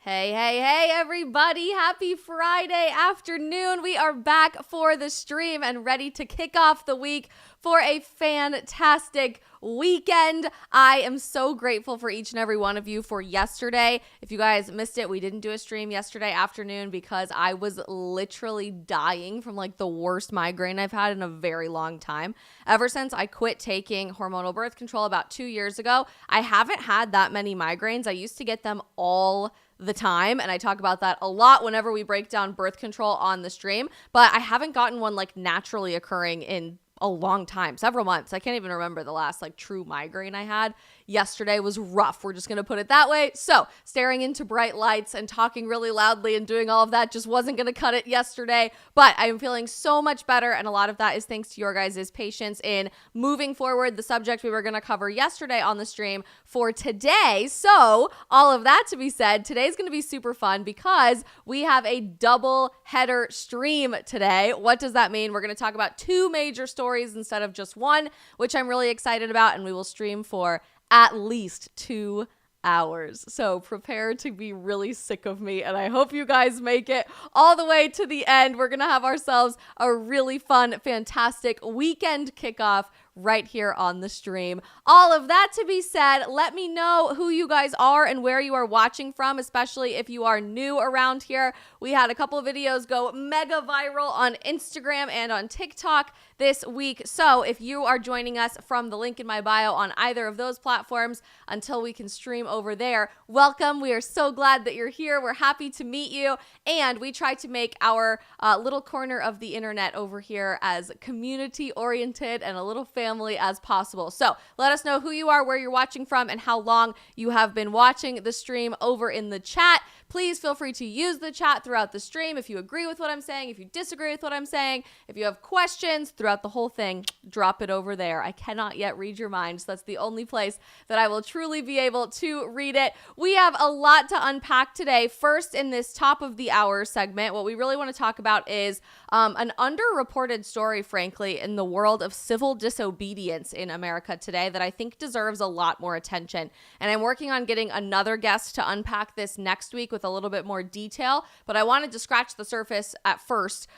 Hey, everybody. Happy Friday afternoon. We are back for the stream and ready to kick off the week for a fantastic weekend. I am so grateful for each and every one of you for yesterday. If you guys missed it, we didn't do a stream yesterday afternoon because I was literally dying from like the worst migraine I've had in a very long time. Ever since I quit taking hormonal birth control about 2 years ago, I haven't had that many migraines. I used to get them all the time, and I talk about that a lot whenever we break down birth control on the stream, but I haven't gotten one like naturally occurring in a long time, several months. I can't even remember the last like true migraine I had. Yesterday was rough. We're just going to put it that way. So staring into bright lights and talking really loudly and doing all of that just wasn't going to cut it yesterday, but I am feeling so much better. And a lot of that is thanks to your guys' patience in moving forward the subject we were going to cover yesterday on the stream for today. So all of that to be said, today's going to be super fun because we have a double header stream today. What does that mean? We're going to talk about two major stories instead of just one, which I'm really excited about, and we will stream for at least 2 hours. So prepare to be really sick of me, and I hope you guys make it all the way to the end. We're gonna have ourselves a really fun, fantastic weekend kickoff right here on the stream. All of that to be said, let me know who you guys are and where you are watching from, especially if you are new around here. We had a couple of videos go mega viral on Instagram and on TikTok this week. So if you are joining us from the link in my bio on either of those platforms until we can stream over there, welcome. We are so glad that you're here. We're happy to meet you. And we try to make our little corner of the internet over here as community oriented and a little family as possible. So let us know who you are, where you're watching from, and how long you have been watching the stream over in the chat. Please feel free to use the chat throughout the stream if you agree with what I'm saying, if you disagree with what I'm saying, if you have questions throughout the whole thing, drop it over there. I cannot yet read your mind, so that's the only place that I will truly be able to read it. We have a lot to unpack today. First, in this top of the hour segment, what we really want to talk about is an underreported story, frankly, in the world of civil disobedience in America today that I think deserves a lot more attention. And I'm working on getting another guest to unpack this next week with a little bit more detail, but I wanted to scratch the surface at first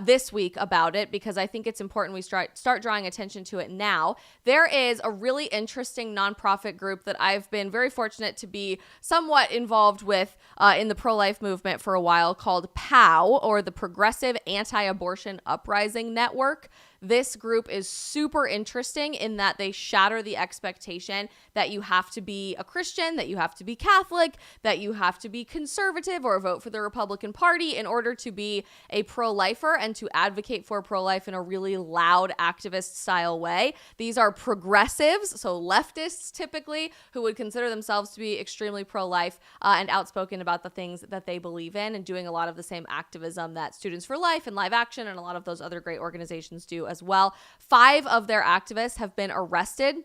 this week about it because I think it's important we start drawing attention to it now. There is a really interesting nonprofit group that I've been very fortunate to be somewhat involved with in the pro-life movement for a while called Powell, or the Progressive Anti-Abortion Uprising Network. This group is super interesting in that they shatter the expectation that you have to be a Christian, that you have to be Catholic, that you have to be conservative or vote for the Republican Party in order to be a pro-lifer and to advocate for pro-life in a really loud activist style way. These are progressives, so leftists typically, who would consider themselves to be extremely pro-life and outspoken about the things that they believe in and doing a lot of the same activism that Students for Life and Live Action and a lot of those other great organizations do as well. 5 of their activists have been arrested.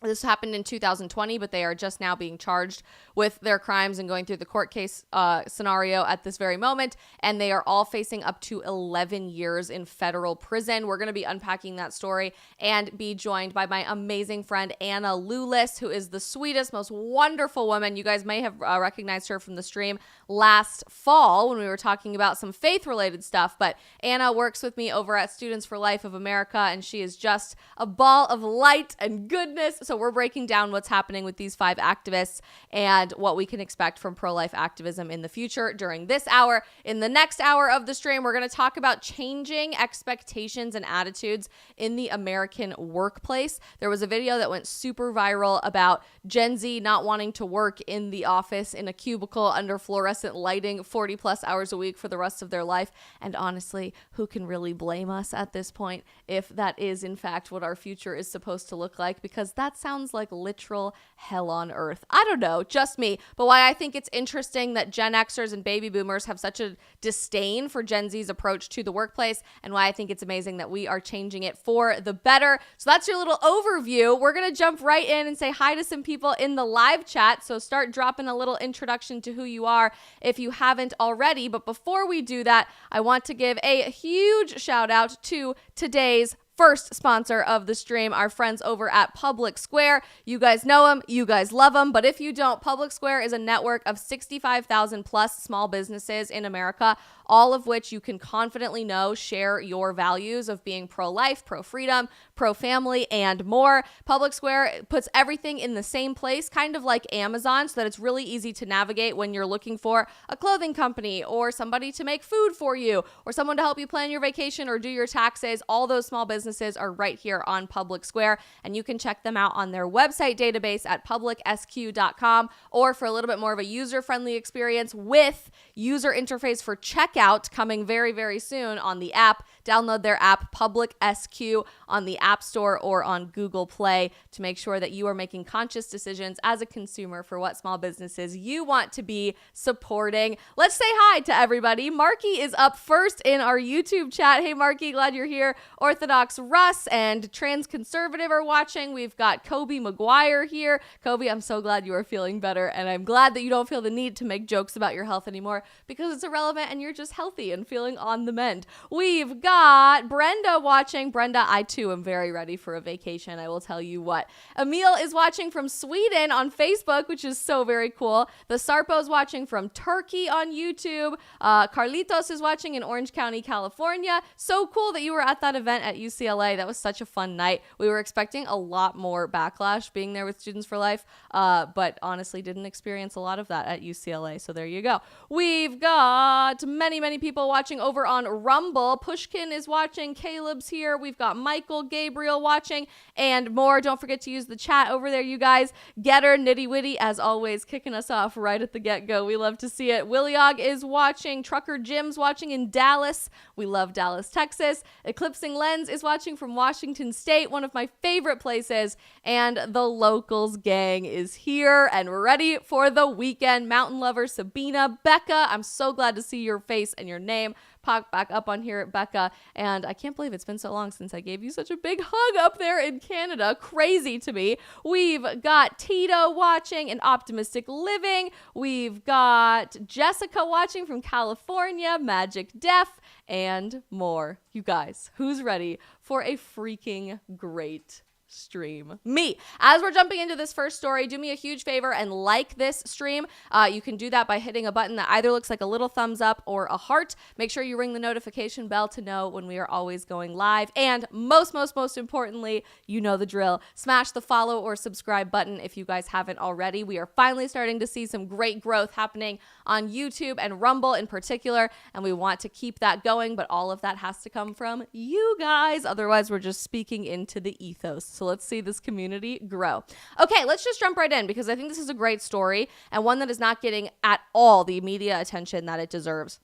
This happened in 2020, but they are just now being charged with their crimes and going through the court case scenario at this very moment. And they are all facing up to 11 years in federal prison. We're going to be unpacking that story and be joined by my amazing friend, Anna Lulis, who is the sweetest, most wonderful woman. You guys may have recognized her from the stream last fall when we were talking about some faith-related stuff. But Anna works with me over at Students for Life of America, and she is just a ball of light and goodness. So we're breaking down what's happening with these 5 activists and what we can expect from pro-life activism in the future during this hour. In the next hour of the stream, we're going to talk about changing expectations and attitudes in the American workplace. There was a video that went super viral about Gen Z not wanting to work in the office in a cubicle under fluorescent lighting 40 plus hours a week for the rest of their life. And honestly, who can really blame us at this point if that is in fact what our future is supposed to look like? Because that's sounds like literal hell on earth. I don't know, just me. But why I think it's interesting that Gen Xers and baby boomers have such a disdain for Gen Z's approach to the workplace, and why I think it's amazing that we are changing it for the better. So that's your little overview. We're going to jump right in and say hi to some people in the live chat. So start dropping a little introduction to who you are if you haven't already. But before we do that, I want to give a huge shout out to today's first sponsor of the stream, our friends over at Public Square. You guys know them, you guys love them, but if you don't, Public Square is a network of 65,000 plus small businesses in America, all of which you can confidently know share your values of being pro-life, pro-freedom, pro-family, and more. Public Square puts everything in the same place, kind of like Amazon, so that it's really easy to navigate when you're looking for a clothing company or somebody to make food for you or someone to help you plan your vacation or do your taxes. All those small businesses are right here on Public Square, and you can check them out on their website database at publicsq.com, or for a little bit more of a user-friendly experience with user interface for checkout coming very, very soon on the app. Download their app, Public SQ, on the App Store or on Google Play to make sure that you are making conscious decisions as a consumer for what small businesses you want to be supporting. Let's say hi to everybody. Marky is up first in our YouTube chat. Hey, Marky, glad you're here. Orthodox Russ and Trans Conservative are watching. We've got Kobe McGuire here. Kobe, I'm so glad you are feeling better, and I'm glad that you don't feel the need to make jokes about your health anymore because it's irrelevant and you're just healthy and feeling on the mend. We've got Brenda watching. Brenda, I too am very ready for a vacation. I will tell you what. Emil is watching from Sweden on Facebook, which is so very cool. The Sarpo's watching from Turkey on YouTube. Carlitos is watching in Orange County, California. So cool that you were at that event at UCLA. That was such a fun night. We were expecting a lot more backlash being there with Students for Life, but honestly didn't experience a lot of that at UCLA. So there you go. We've got many, many people watching over on Rumble. Pushkin is watching. Caleb's here. We've got Michael, Gabriel watching, and more. Don't forget to use the chat over there, you guys. Getter, Nitty Witty, as always, kicking us off right at the get-go. We love to see it. Williog is watching. Trucker Jim's watching in Dallas. We love Dallas, Texas. Eclipsing Lens is watching from Washington State, one of my favorite places. And the Locals gang is here and ready for the weekend. Mountain Lover Sabina, Becca, I'm so glad to see your face and your name pop back up on here, Becca. And I can't believe it's been so long since I gave you such a big hug up there in Canada. Crazy to me. We've got Tito watching and Optimistic Living. We've got Jessica watching from California, Magic Def, and more. You guys, who's ready for a freaking great stream? Me. As we're jumping into this first story, do me a huge favor and like this stream. You can do that by hitting a button that either looks like a little thumbs up or a heart. Make sure you ring the notification bell to know when we are always going live. And most importantly, you know the drill. Smash the follow or subscribe button if you guys haven't already. We are finally starting to see some great growth happening on YouTube and Rumble in particular, and we want to keep that going, but all of that has to come from you guys. Otherwise, we're just speaking into the ethos. So let's see this community grow. Okay, let's just jump right in because I think this is a great story and one that is not getting at all the media attention that it deserves.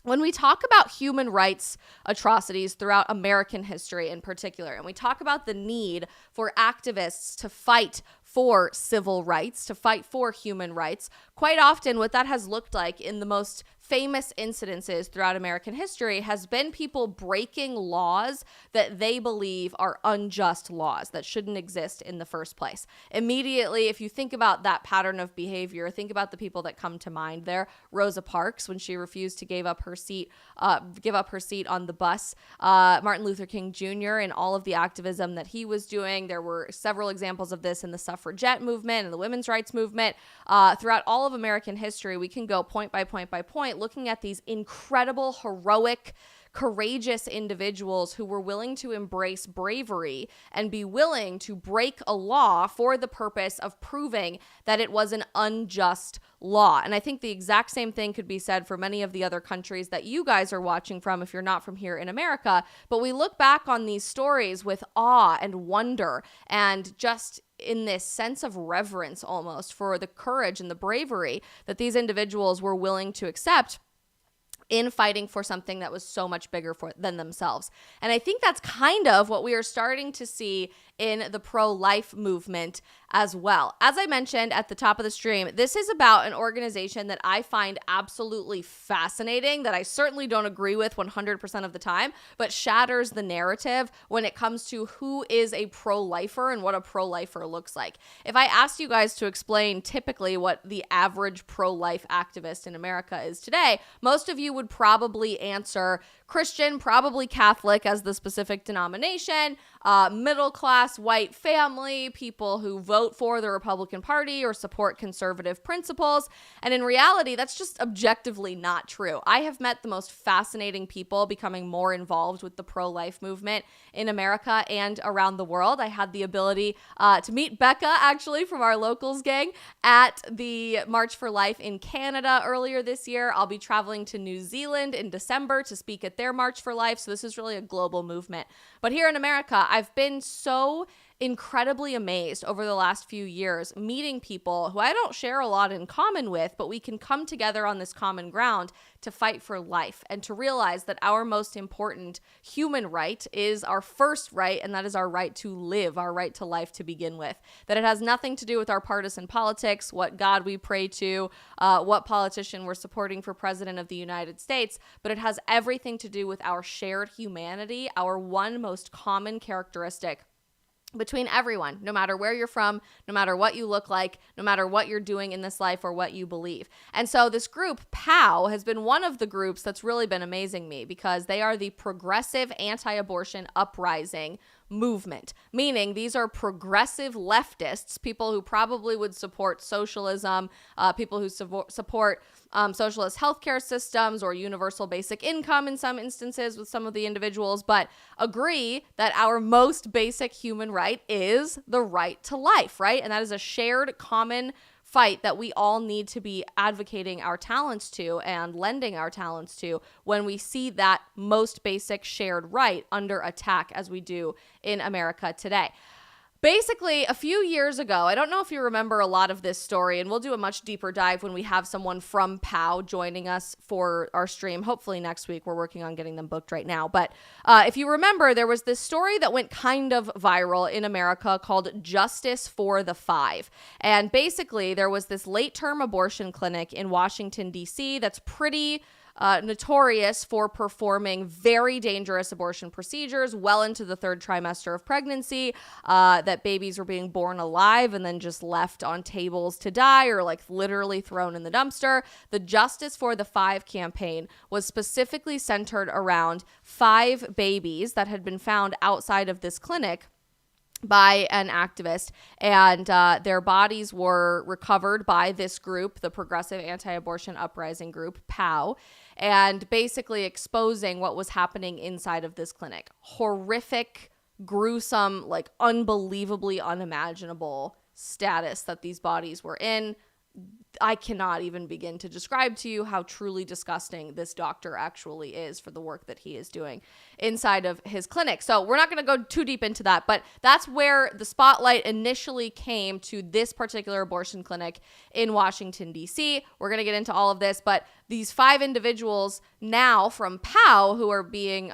When we talk about human rights atrocities throughout American history in particular, and we talk about the need for activists to fight for civil rights, to fight for human rights, quite often what that has looked like in the most famous incidences throughout American history has been people breaking laws that they believe are unjust laws that shouldn't exist in the first place. Immediately, if you think about that pattern of behavior, think about the people that come to mind there. Rosa Parks, when she refused to give up her seat on the bus. Martin Luther King Jr. and all of the activism that he was doing. There were several examples of this in the suffragette movement and the women's rights movement. Throughout all of American history, we can go point by point by point, looking at these incredible, heroic, courageous individuals who were willing to embrace bravery and be willing to break a law for the purpose of proving that it was an unjust law. And I think the exact same thing could be said for many of the other countries that you guys are watching from if you're not from here in America. But we look back on these stories with awe and wonder and just in this sense of reverence almost for the courage and the bravery that these individuals were willing to accept in fighting for something that was so much bigger than themselves. And I think that's kind of what we are starting to see in the pro-life movement as well. As I mentioned at the top of the stream, this is about an organization that I find absolutely fascinating, that I certainly don't agree with 100% of the time, but shatters the narrative when it comes to who is a pro-lifer and what a pro-lifer looks like. If I asked you guys to explain typically what the average pro-life activist in America is today, most of you would probably answer Christian, probably Catholic as the specific denomination, middle-class white family, people who vote for the Republican Party or support conservative principles. And in reality, that's just objectively not true. I have met the most fascinating people becoming more involved with the pro-life movement in America and around the world. I had the ability to meet Becca, actually, from our locals gang at the March for Life in Canada earlier this year. I'll be traveling to New Zealand in December to speak at their March for Life. So this is really a global movement. But here in America, I've been so incredibly amazed over the last few years meeting people who I don't share a lot in common with, but we can come together on this common ground to fight for life and to realize that our most important human right is our first right, and that is our right to live, our right to life to begin with. That it has nothing to do with our partisan politics, what God we pray to, what politician we're supporting for president of the United States, but it has everything to do with our shared humanity, our one most common characteristic between everyone, no matter where you're from, no matter what you look like, no matter what you're doing in this life or what you believe. And so this group, Powell, has been one of the groups that's really been amazing me because they are the Progressive Anti-Abortion Uprising movement, meaning these are progressive leftists, people who probably would support socialism, people who support socialist healthcare systems or universal basic income in some instances with some of the individuals, but agree that our most basic human right is the right to life, right? And that is a shared common fight that we all need to be advocating our talents to and lending our talents to when we see that most basic shared right under attack as we do in America today. Basically, a few years ago, I don't know if you remember a lot of this story, and we'll do a much deeper dive when we have someone from Powell joining us for our stream. Hopefully next week. We're working on getting them booked right now. But if you remember, there was this story that went kind of viral in America called Justice for the Five. And basically, there was this late-term abortion clinic in Washington, D.C. that's pretty notorious for performing very dangerous abortion procedures well into the third trimester of pregnancy, that babies were being born alive and then just left on tables to die or like literally thrown in the dumpster. The Justice for the Five campaign was specifically centered around 5 babies that had been found outside of this clinic by an activist, and their bodies were recovered by this group, the Progressive Anti-Abortion Uprising group, Powell, and basically exposing what was happening inside of this clinic. Horrific, gruesome, like unbelievably unimaginable status that these bodies were in. I cannot even begin to describe to you how truly disgusting this doctor actually is for the work that he is doing inside of his clinic. So we're not going to go too deep into that, but that's where the spotlight initially came to this particular abortion clinic in Washington, D.C. We're going to get into all of this, but these 5 individuals now from Powell who are being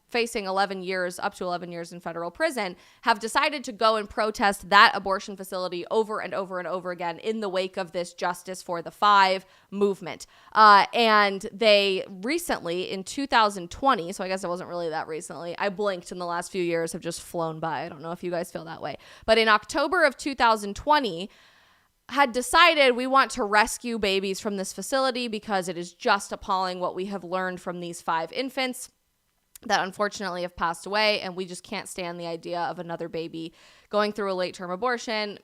facing 11 years, up to 11 years in federal prison, have decided to go and protest that abortion facility over and over and over again in the wake of this Justice for the Five movement. And they recently, in 2020, so I guess it wasn't really that recently, I blinked and the last few years have just flown by. I don't know if you guys feel that way. But in October of 2020, had decided we want to rescue babies from this facility because it is just appalling what we have learned from these 5 infants that unfortunately have passed away, and we just can't stand the idea of another baby going through a late-term abortion,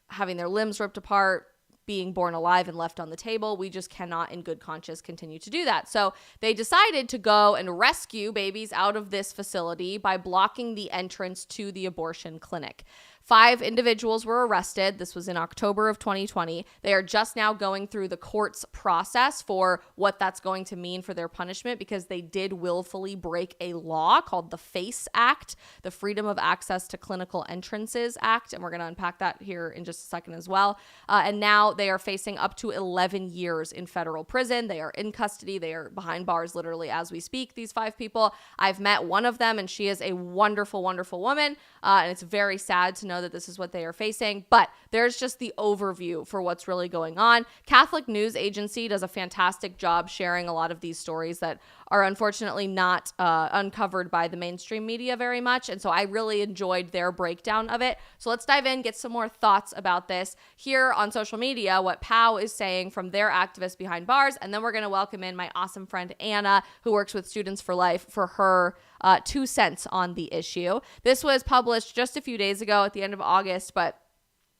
having their limbs ripped apart, being born alive and left on the table. We just cannot in good conscience continue to do that. So they decided to go and rescue babies out of this facility by blocking the entrance to the abortion clinic. 5 individuals were arrested. This was in October of 2020. They are just now going through the court's process for what that's going to mean for their punishment, because they did willfully break a law called the FACE Act, the Freedom of Access to Clinical Entrances Act. And we're going to unpack that here in just a second as well. And now they are facing up to 11 years in federal prison. They are in custody. They are behind bars literally as we speak, these 5 people. I've met one of them, and she is a wonderful, wonderful woman. And it's very sad to know that this is what they are facing. But there's just the overview for what's really going on. Catholic News Agency does a fantastic job sharing a lot of these stories that are unfortunately not uncovered by the mainstream media very much. And so I really enjoyed their breakdown of it. So let's dive in, get some more thoughts about this here on social media, what Powell is saying from their activists behind bars. And then we're going to welcome in my awesome friend Anna, who works with Students for Life, for her 2 cents on the issue. This was published just a few days ago at the end of August, but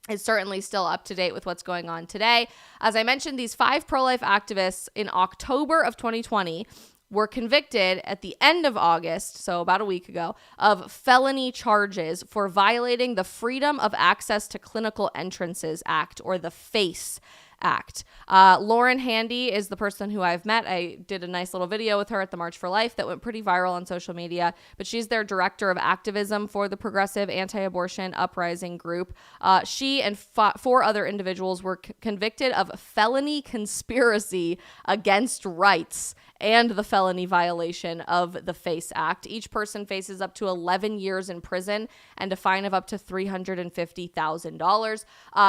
is certainly still up to date with what's going on today. As I mentioned, these 5 pro-life activists in October of 2020 were convicted at the end of August, so about a week ago, of felony charges for violating the Freedom of Access to Clinical Entrances Act, or the FACE Act. Lauren Handy is the person who I've met. I did a nice little video with her at the March for Life that went pretty viral on social media, but she's their director of activism for the progressive anti-abortion uprising group. She and 4 other individuals were convicted of felony conspiracy against rights and the felony violation of the FACE Act. Each person faces up to 11 years in prison and a fine of up to $350,000.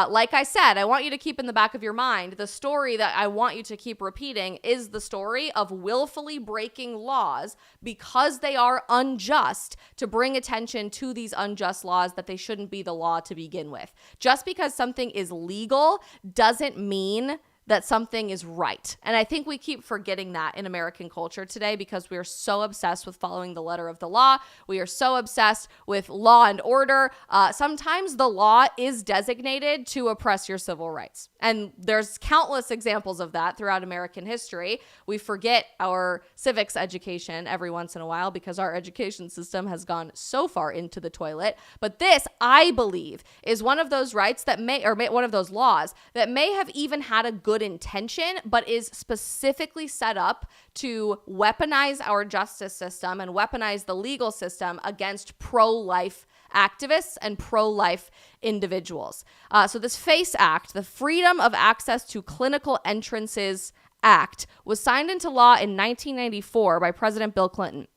Like I said, I want you to keep in the back of your mind, the story that I want you to keep repeating is the story of willfully breaking laws because they are unjust, to bring attention to these unjust laws that they shouldn't be the law to begin with. Just because something is legal doesn't mean that something is right. And I think we keep forgetting that in American culture today because we are so obsessed with following the letter of the law. We are so obsessed with law and order. Sometimes the law is designated to oppress your civil rights. And there's countless examples of that throughout American history. We forget our civics education every once in a while because our education system has gone so far into the toilet. But this, I believe, is one of those rights that one of those laws that may have even had a good intention, but is specifically set up to weaponize our justice system and weaponize the legal system against pro-life activists and pro-life individuals. So this FACE Act, the Freedom of Access to Clinical Entrances Act, was signed into law in 1994 by President Bill Clinton.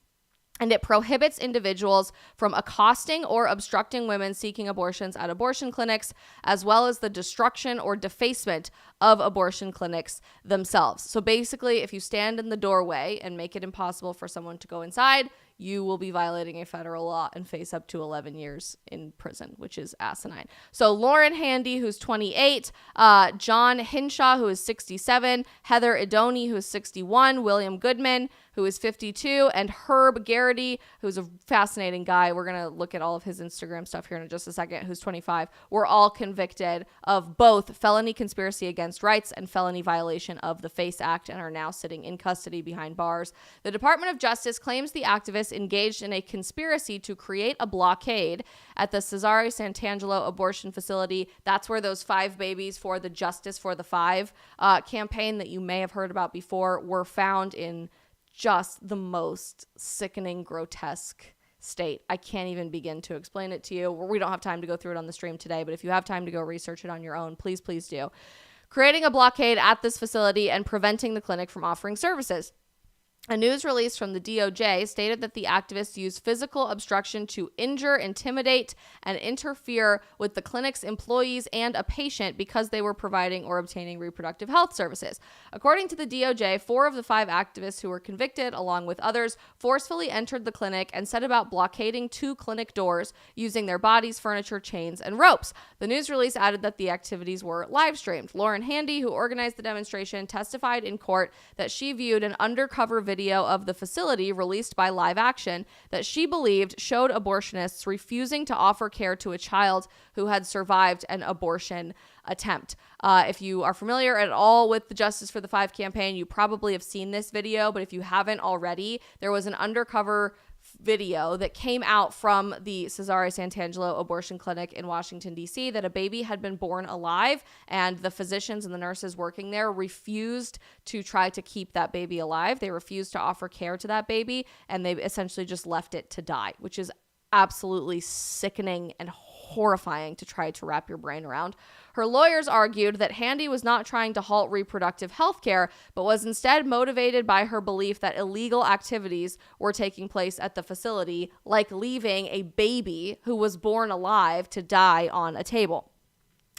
And it prohibits individuals from accosting or obstructing women seeking abortions at abortion clinics, as well as the destruction or defacement of abortion clinics themselves. So basically, if you stand in the doorway and make it impossible for someone to go inside, you will be violating a federal law and face up to 11 years in prison, which is asinine. So Lauren Handy, who's 28, John Hinshaw, who is 67, Heather Idoni, who is 61, William Goodman, who is 52, and Herb Garrity, who's a fascinating guy. We're going to look at all of his Instagram stuff here in just a second, who's 25. Were all convicted of both felony conspiracy against rights and felony violation of the FACE Act and are now sitting in custody behind bars. The Department of Justice claims the activists engaged in a conspiracy to create a blockade at the Cesare Sant'Angelo abortion facility. That's where those 5 babies for the Justice for the 5 campaign that you may have heard about before were found in just the most sickening, grotesque state. I can't even begin to explain it to you. We don't have time to go through it on the stream today, but if you have time to go research it on your own, please do. Creating a blockade at this facility and preventing the clinic from offering services. A news release from the DOJ stated that the activists used physical obstruction to injure, intimidate, and interfere with the clinic's employees and a patient because they were providing or obtaining reproductive health services. According to the DOJ, 4 of the 5 activists who were convicted, along with others, forcefully entered the clinic and set about blockading 2 clinic doors using their bodies, furniture, chains, and ropes. The news release added that the activities were live streamed. Lauren Handy, who organized the demonstration, testified in court that she viewed an undercover video of the facility released by Live Action that she believed showed abortionists refusing to offer care to a child who had survived an abortion attempt. If you are familiar at all with the Justice for the 5 campaign, you probably have seen this video, but if you haven't already, there was an undercover video that came out from the Cesare Santangelo abortion clinic in Washington, D.C., that a baby had been born alive, and the physicians and the nurses working there refused to try to keep that baby alive. They refused to offer care to that baby, and they essentially just left it to die, which is absolutely sickening and horrifying to try to wrap your brain around. Her lawyers argued that Handy was not trying to halt reproductive health care, but was instead motivated by her belief that illegal activities were taking place at the facility, like leaving a baby who was born alive to die on a table.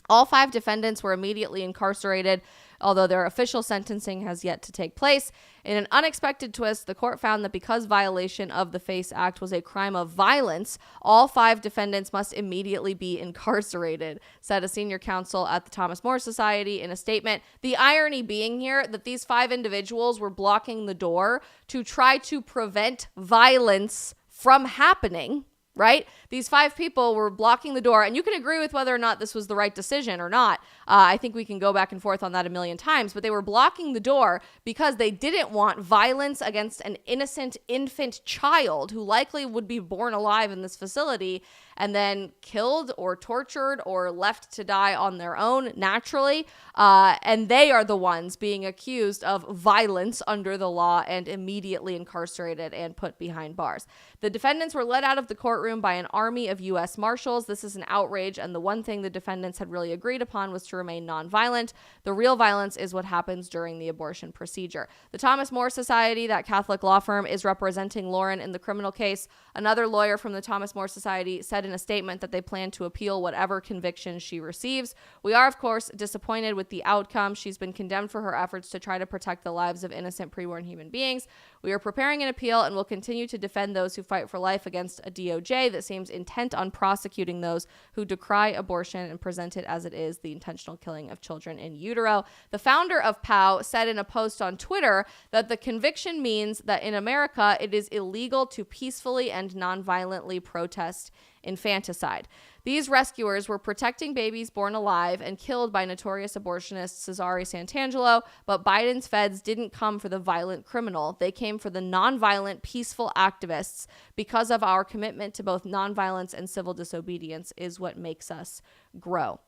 All 5 defendants were immediately incarcerated, although their official sentencing has yet to take place. In an unexpected twist, the court found that because violation of the FACE Act was a crime of violence, all 5 defendants must immediately be incarcerated, said a senior counsel at the Thomas More Society in a statement. The irony being here that these 5 individuals were blocking the door to try to prevent violence from happening. Right? These 5 people were blocking the door, and you can agree with whether or not this was the right decision or not. I think we can go back and forth on that a million times, but they were blocking the door because they didn't want violence against an innocent infant child who likely would be born alive in this facility and then killed or tortured or left to die on their own naturally. And they are the ones being accused of violence under the law and immediately incarcerated and put behind bars. The defendants were led out of the courtroom by an army of U.S. Marshals. This is an outrage, and the one thing the defendants had really agreed upon was to remain nonviolent. The real violence is what happens during the abortion procedure. The Thomas More Society, that Catholic law firm, is representing Lauren in the criminal case. Another lawyer from the Thomas More Society said in a statement that they plan to appeal whatever conviction she receives. We are, of course, disappointed with the outcome. She's been condemned for her efforts to try to protect the lives of innocent preborn human beings. We are preparing an appeal and will continue to defend those who fight for life against a DOJ that seems intent on prosecuting those who decry abortion and present it as it is, the intentional killing of children in utero. The founder of Powell said in a post on Twitter that the conviction means that in America it is illegal to peacefully and nonviolently protest infanticide. These rescuers were protecting babies born alive and killed by notorious abortionist Cesare Santangelo, but Biden's feds didn't come for the violent criminal. They came for the nonviolent, peaceful activists. Because of our commitment to both nonviolence and civil disobedience is what makes us grow.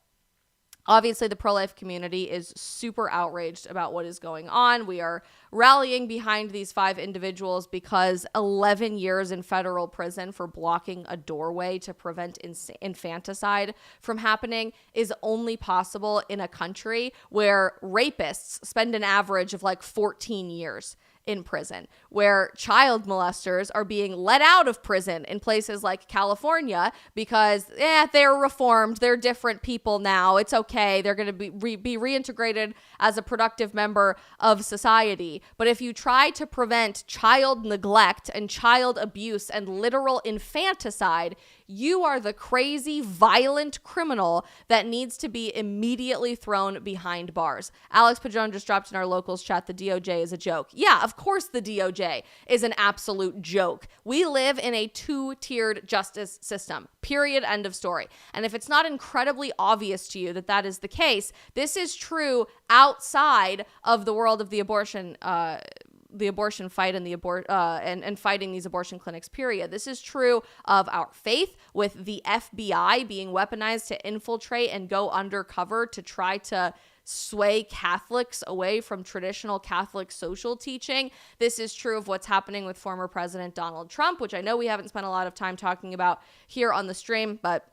Obviously, the pro-life community is super outraged about what is going on. We are rallying behind these 5 individuals because 11 years in federal prison for blocking a doorway to prevent infanticide from happening is only possible in a country where rapists spend an average of like 14 years in prison, where child molesters are being let out of prison in places like California because they're reformed, they're different people now, it's okay, they're going to be reintegrated as a productive member of society. But if you try to prevent child neglect and child abuse and literal infanticide, you are the crazy, violent criminal that needs to be immediately thrown behind bars. Alex Padron just dropped in our locals chat, the DOJ is a joke. Yeah, of course the DOJ is an absolute joke. We live in a 2-tiered justice system, period, end of story. And if it's not incredibly obvious to you that that is the case, this is true outside of the world of the abortion fight and and fighting these abortion clinics, period. This is true of our faith, with the FBI being weaponized to infiltrate and go undercover to try to sway Catholics away from traditional Catholic social teaching. This is true of what's happening with former President Donald Trump, which I know we haven't spent a lot of time talking about here on the stream, but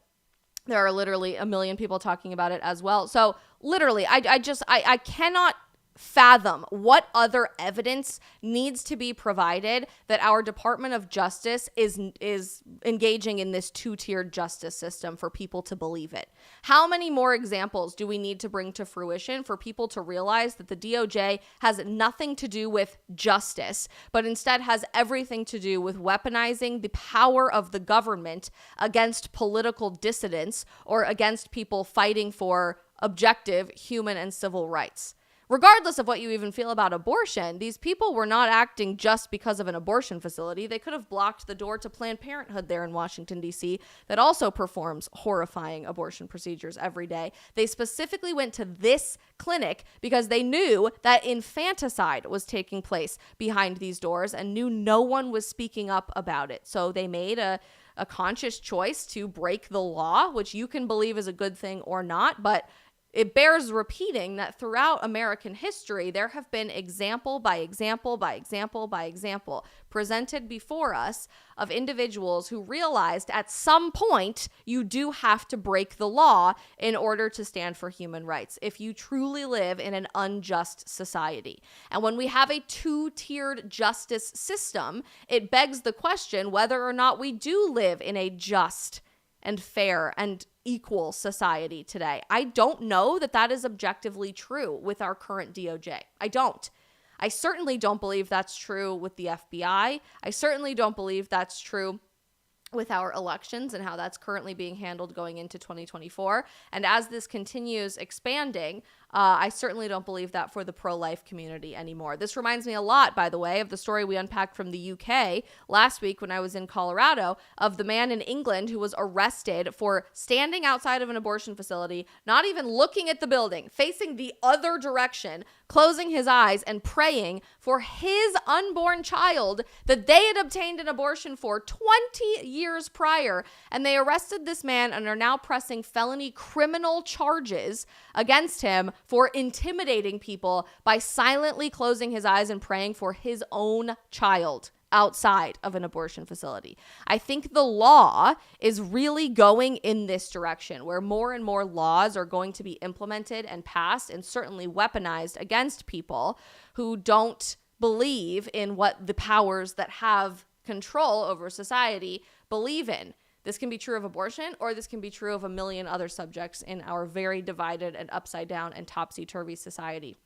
there are literally a million people talking about it as well. So literally, I cannot fathom what other evidence needs to be provided that our Department of Justice is engaging in this 2-tiered justice system for people to believe it. How many more examples do we need to bring to fruition for people to realize that the DOJ has nothing to do with justice, but instead has everything to do with weaponizing the power of the government against political dissidents or against people fighting for objective human and civil rights? regardless of what you even feel about abortion, these people were not acting just because of an abortion facility. They could have blocked the door to Planned Parenthood there in Washington, D.C., that also performs horrifying abortion procedures every day. They specifically went to this clinic because they knew that infanticide was taking place behind these doors and knew no one was speaking up about it. So they made a conscious choice to break the law, which you can believe is a good thing or not, but it bears repeating that throughout American history, there have been example by example by example by example presented before us of individuals who realized at some point you do have to break the law in order to stand for human rights if you truly live in an unjust society. And when we have a two-tiered justice system, it begs the question whether or not we do live in a just and fair and equal society today. I don't know that that is objectively true with our current DOJ. I don't. I certainly don't believe that's true with the FBI. I certainly don't believe that's true with our elections and how that's currently being handled going into 2024. And as this continues expanding, I certainly don't believe that for the pro-life community anymore. This reminds me a lot, by the way, of the story we unpacked from the UK last week when I was in Colorado of the man in England who was arrested for standing outside of an abortion facility, not even looking at the building, facing the other direction, closing his eyes and praying for his unborn child that they had obtained an abortion for 20 years prior. And they arrested this man and are now pressing felony criminal charges against him for intimidating people by silently closing his eyes and praying for his own child outside of an abortion facility. I think the law is really going in this direction where more and more laws are going to be implemented and passed and certainly weaponized against people who don't believe in what the powers that have control over society believe in. This can be true of abortion, or this can be true of a million other subjects in our very divided and upside down and topsy-turvy society.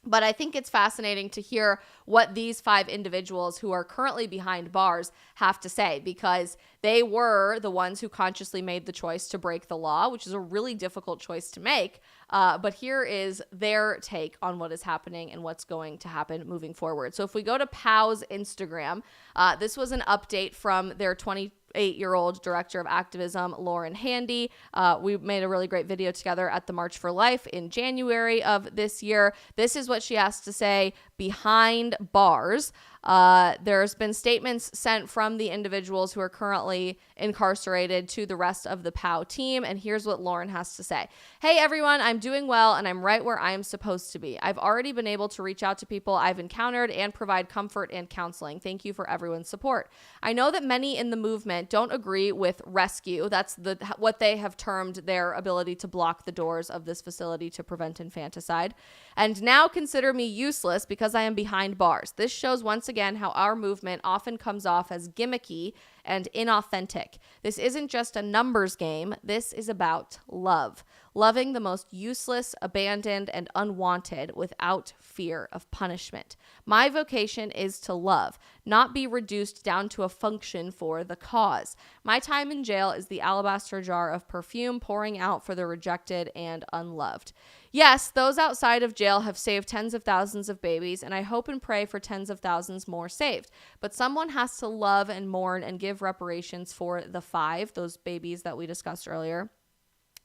But I think it's fascinating to hear what these 5 individuals who are currently behind bars have to say, because they were the ones who consciously made the choice to break the law, which is a really difficult choice to make. But here is their take on what is happening and what's going to happen moving forward. So if we go to Powell's Instagram, this was an update from their 28-year-old director of activism, Lauren Handy. We made a really great video together at the March for Life in January of this year. This is what she has to say behind bars. There's been statements sent from the individuals who are currently incarcerated to the rest of the POW team. And here's what Lauren has to say. Hey, everyone, I'm doing well and I'm right where I am supposed to be. I've already been able to reach out to people I've encountered and provide comfort and counseling. Thank you for everyone's support. I know that many in the movement don't agree with rescue. That's what they have termed their ability to block the doors of this facility to prevent infanticide. And now consider me useless because I am behind bars. This shows once again how our movement often comes off as gimmicky and inauthentic. This isn't just a numbers game. This is about love. Loving the most useless, abandoned, and unwanted without fear of punishment. My vocation is to love, not be reduced down to a function for the cause. My time in jail is the alabaster jar of perfume pouring out for the rejected and unloved. Yes, those outside of jail have saved tens of thousands of babies, and I hope and pray for tens of thousands more saved. But someone has to love and mourn and give reparations for the 5, those babies that we discussed earlier,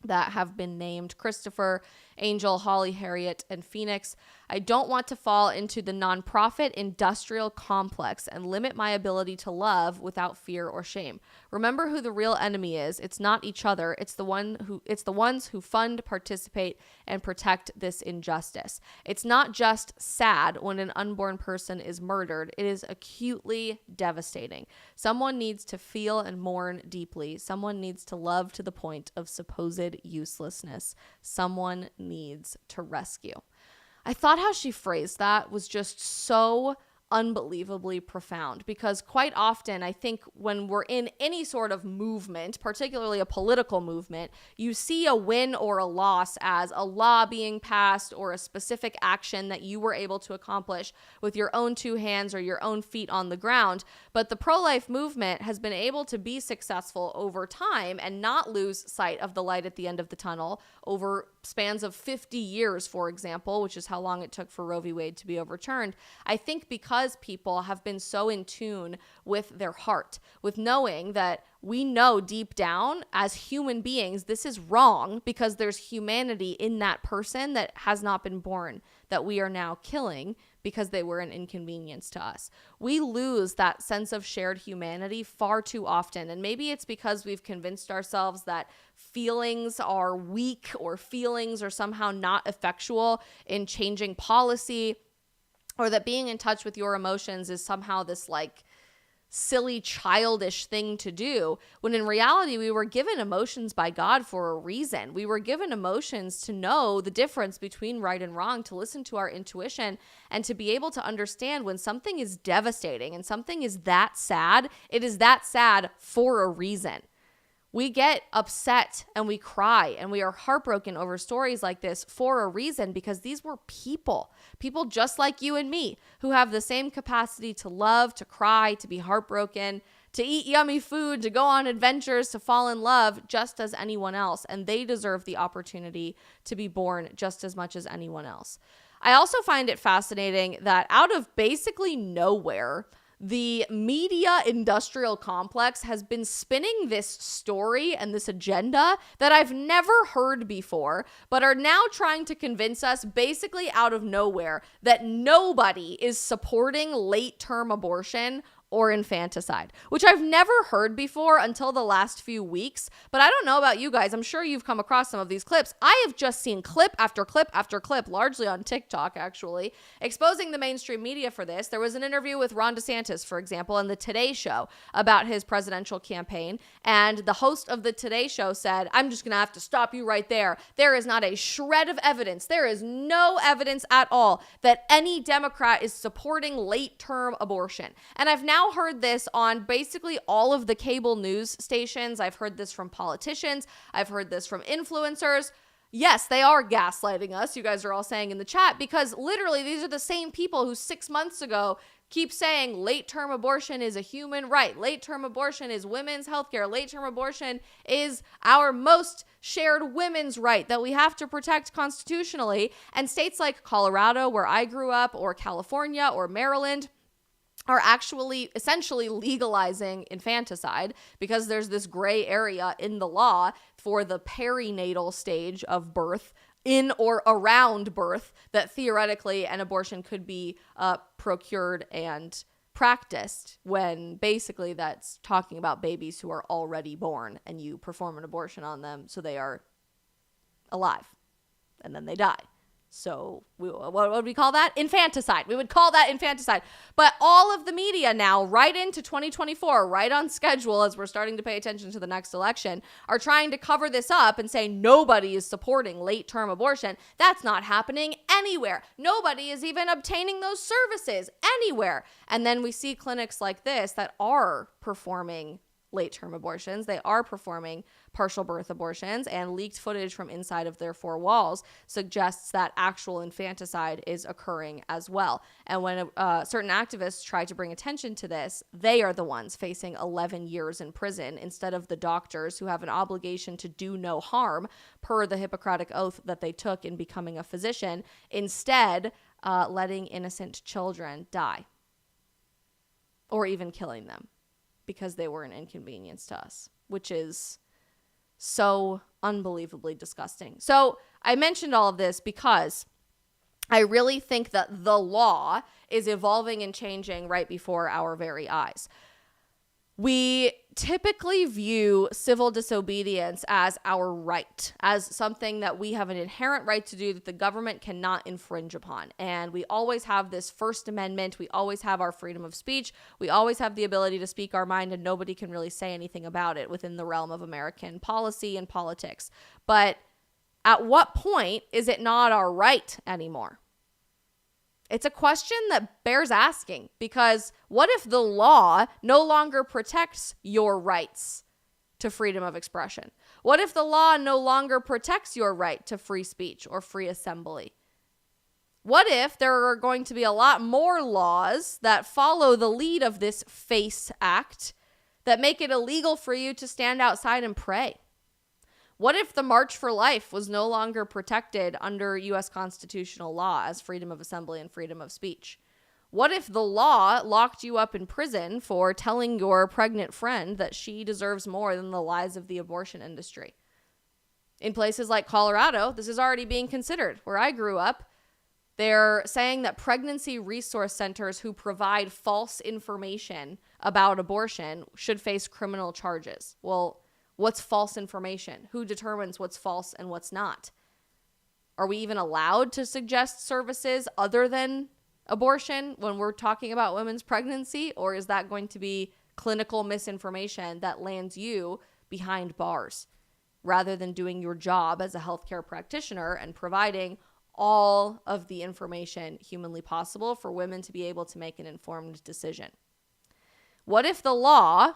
that have been named Christopher, Angel, Holly, Harriet, and Phoenix. I don't want to fall into the nonprofit industrial complex and limit my ability to love without fear or shame. Remember who the real enemy is. It's not each other. It's the ones who fund, participate, and protect this injustice. It's not just sad when an unborn person is murdered. It is acutely devastating. Someone needs to feel and mourn deeply. Someone needs to love to the point of supposed uselessness. Someone needs to rescue. I thought how she phrased that was just so unbelievably profound, because quite often I think when we're in any sort of movement, particularly a political movement, you see a win or a loss as a law being passed or a specific action that you were able to accomplish with your own two hands or your own feet on the ground. But the pro-life movement has been able to be successful over time and not lose sight of the light at the end of the tunnel over spans of 50 years, for example, which is how long it took for Roe v. Wade to be overturned. I think because people have been so in tune with their heart, with knowing that we know deep down as human beings, this is wrong because there's humanity in that person that has not been born, that we are now killing because they were an inconvenience to us. We lose that sense of shared humanity far too often. And maybe it's because we've convinced ourselves that feelings are weak or feelings are somehow not effectual in changing policy, or that being in touch with your emotions is somehow this like silly, childish thing to do, when in reality, we were given emotions by God for a reason. We were given emotions to know the difference between right and wrong, to listen to our intuition, and to be able to understand when something is devastating and something is that sad, it is that sad for a reason. We get upset and we cry and we are heartbroken over stories like this for a reason, because these were people just like you and me, who have the same capacity to love, to cry, to be heartbroken, to eat yummy food, to go on adventures, to fall in love just as anyone else. And they deserve the opportunity to be born just as much as anyone else. I also find it fascinating that out of basically nowhere, the media industrial complex has been spinning this story and this agenda that I've never heard before, but are now trying to convince us basically out of nowhere that nobody is supporting late-term abortion or infanticide, which I've never heard before until the last few weeks. But I don't know about you guys. I'm sure you've come across some of these clips. I have just seen clip after clip after clip, largely on TikTok, actually, exposing the mainstream media for this. There was an interview with Ron DeSantis, for example, in the Today Show about his presidential campaign. And the host of the Today Show said, "I'm just going to have to stop you right there. There is not a shred of evidence. There is no evidence at all that any Democrat is supporting late-term abortion." And I've now heard this on basically all of the cable news stations. I've heard this from politicians. I've heard this from influencers. Yes, they are gaslighting us, you guys are all saying in the chat, because literally these are the same people who 6 months ago keep saying late-term abortion is a human right. Late-term abortion is women's healthcare. Late-term abortion is our most shared women's right that we have to protect constitutionally. And states like Colorado, where I grew up, or California, or Maryland, are actually essentially legalizing infanticide because there's this gray area in the law for the perinatal stage of birth, in or around birth, that theoretically an abortion could be procured and practiced, when basically that's talking about babies who are already born and you perform an abortion on them so they are alive and then they die. So what would we call that? Infanticide. We would call that infanticide. But all of the media now, right into 2024, right on schedule as we're starting to pay attention to the next election, are trying to cover this up and say nobody is supporting late-term abortion. That's not happening anywhere. Nobody is even obtaining those services anywhere. And then we see clinics like this that are performing late-term abortions. They are performing partial birth abortions, and leaked footage from inside of their four walls suggests that actual infanticide is occurring as well. And when certain activists try to bring attention to this, they are the ones facing 11 years in prison instead of the doctors who have an obligation to do no harm per the Hippocratic oath that they took in becoming a physician, instead letting innocent children die or even killing them because they were an inconvenience to us, which is so unbelievably disgusting. So I mentioned all of this because I really think that the law is evolving and changing right before our very eyes. We typically view civil disobedience as our right, as something that we have an inherent right to do that the government cannot infringe upon. And we always have this First Amendment. We always have our freedom of speech. We always have the ability to speak our mind, and nobody can really say anything about it within the realm of American policy and politics. But at what point is it not our right anymore? It's a question that bears asking, because what if the law no longer protects your rights to freedom of expression? What if the law no longer protects your right to free speech or free assembly? What if there are going to be a lot more laws that follow the lead of this FACE Act that make it illegal for you to stand outside and pray? What if the March for Life was no longer protected under U.S. constitutional law as freedom of assembly and freedom of speech? What if the law locked you up in prison for telling your pregnant friend that she deserves more than the lies of the abortion industry? In places like Colorado, this is already being considered. Where I grew up, they're saying that pregnancy resource centers who provide false information about abortion should face criminal charges. Well, what's false information? Who determines what's false and what's not? Are we even allowed to suggest services other than abortion when we're talking about women's pregnancy? Or is that going to be clinical misinformation that lands you behind bars rather than doing your job as a healthcare practitioner and providing all of the information humanly possible for women to be able to make an informed decision? What if the law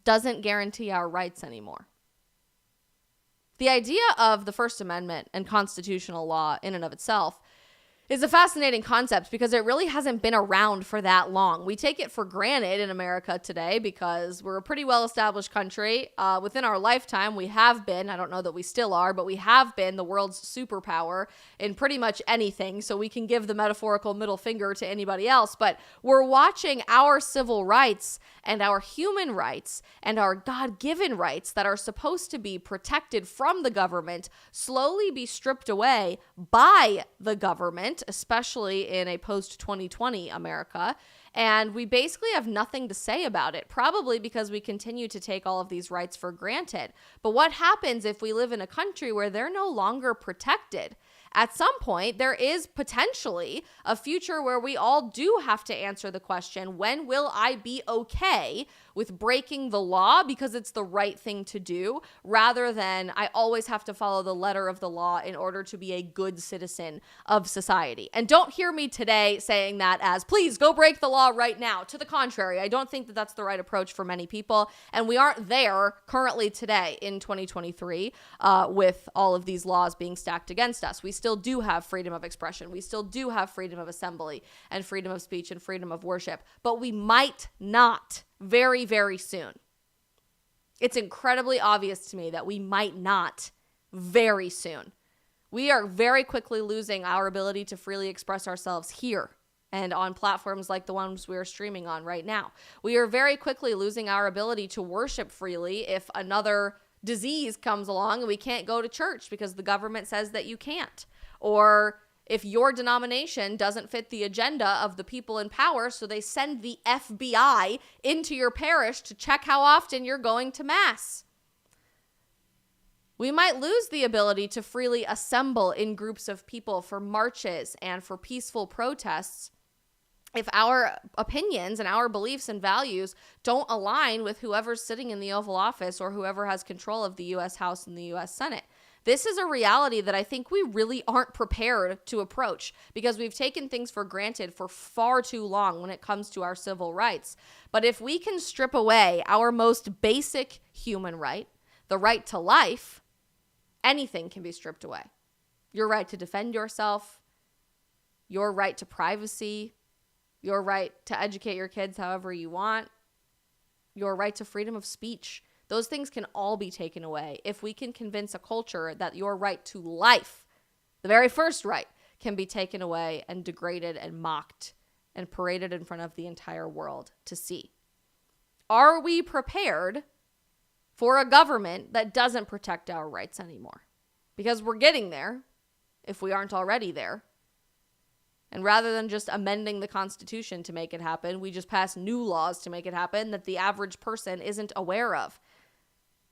doesn't guarantee our rights anymore? The idea of the First Amendment and constitutional law in and of itself is a fascinating concept because it really hasn't been around for that long. We take it for granted in America today because we're a pretty well-established country. Within our lifetime, we have been, I don't know that we still are, but we have been the world's superpower in pretty much anything, so we can give the metaphorical middle finger to anybody else. But we're watching our civil rights and our human rights and our God-given rights that are supposed to be protected from the government slowly be stripped away by the government, especially in a post-2020 America. And we basically have nothing to say about it, probably because we continue to take all of these rights for granted. But what happens if we live in a country where they're no longer protected? At some point, there is potentially a future where we all do have to answer the question, when will I be okay with breaking the law because it's the right thing to do, rather than I always have to follow the letter of the law in order to be a good citizen of society? And don't hear me today saying that as, please go break the law right now. To the contrary, I don't think that that's the right approach for many people. And we aren't there currently today in 2023 with all of these laws being stacked against us. We still do have freedom of expression. We still do have freedom of assembly and freedom of speech and freedom of worship, but we might not very, very soon. It's incredibly obvious to me that we might not very soon. We are very quickly losing our ability to freely express ourselves here and on platforms like the ones we are streaming on right now. We are very quickly losing our ability to worship freely if another disease comes along and we can't go to church because the government says that you can't. Or if your denomination doesn't fit the agenda of the people in power, so they send the FBI into your parish to check how often you're going to mass. We might lose the ability to freely assemble in groups of people for marches and for peaceful protests if our opinions and our beliefs and values don't align with whoever's sitting in the Oval Office or whoever has control of the U.S. House and the U.S. Senate. This is a reality that I think we really aren't prepared to approach because we've taken things for granted for far too long when it comes to our civil rights. But if we can strip away our most basic human right, the right to life, anything can be stripped away. Your right to defend yourself, your right to privacy, your right to educate your kids however you want, your right to freedom of speech. Those things can all be taken away if we can convince a culture that your right to life, the very first right, can be taken away and degraded and mocked and paraded in front of the entire world to see. Are we prepared for a government that doesn't protect our rights anymore? Because we're getting there, if we aren't already there. And rather than just amending the Constitution to make it happen, we just pass new laws to make it happen that the average person isn't aware of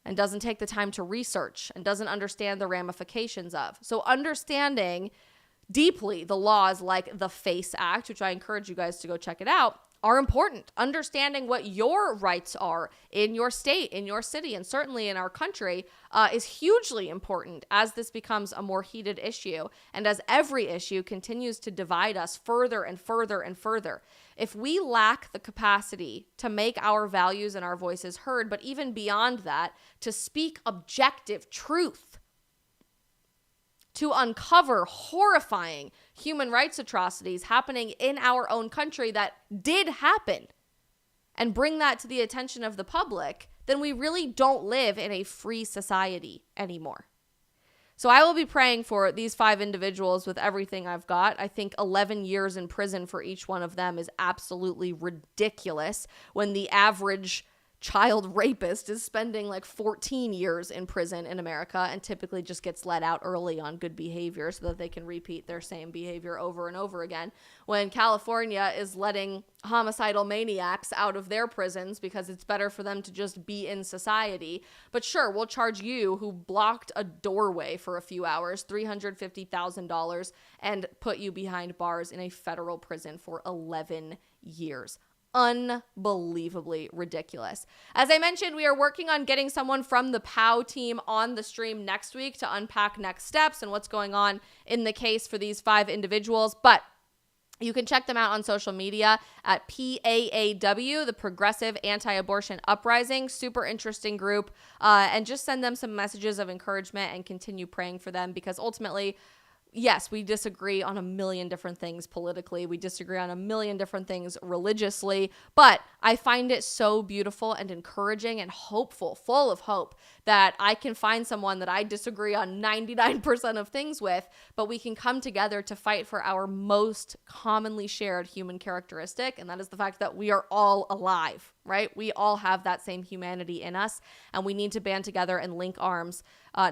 and doesn't take the time to research and doesn't understand the ramifications of. So understanding deeply the laws like the FACE Act, which I encourage you guys to go check it out, are important. Understanding what your rights are in your state, in your city, and certainly in our country is hugely important as this becomes a more heated issue and as every issue continues to divide us further and further and further. If we lack the capacity to make our values and our voices heard, but even beyond that, to speak objective truth, to uncover horrifying human rights atrocities happening in our own country that did happen and bring that to the attention of the public, then we really don't live in a free society anymore. So I will be praying for these 5 individuals with everything I've got. I think 11 years in prison for each one of them is absolutely ridiculous when the average child rapist is spending like 14 years in prison in America and typically just gets let out early on good behavior so that they can repeat their same behavior over and over again. When California is letting homicidal maniacs out of their prisons because it's better for them to just be in society. But sure, we'll charge you who blocked a doorway for a few hours $350,000 and put you behind bars in a federal prison for 11 years. Unbelievably ridiculous. As I mentioned, we are working on getting someone from the Powell team on the stream next week to unpack next steps and what's going on in the case for these 5 individuals. But you can check them out on social media at PAAW, the Progressive Anti-Abortion Uprising. Super interesting group. And just send them some messages of encouragement and continue praying for them because ultimately, yes, we disagree on a million different things politically. We disagree on a million different things religiously. But I find it so beautiful and encouraging and hopeful, full of hope, that I can find someone that I disagree on 99% of things with, but we can come together to fight for our most commonly shared human characteristic, and that is the fact that we are all alive, right? We all have that same humanity in us, and we need to band together and link arms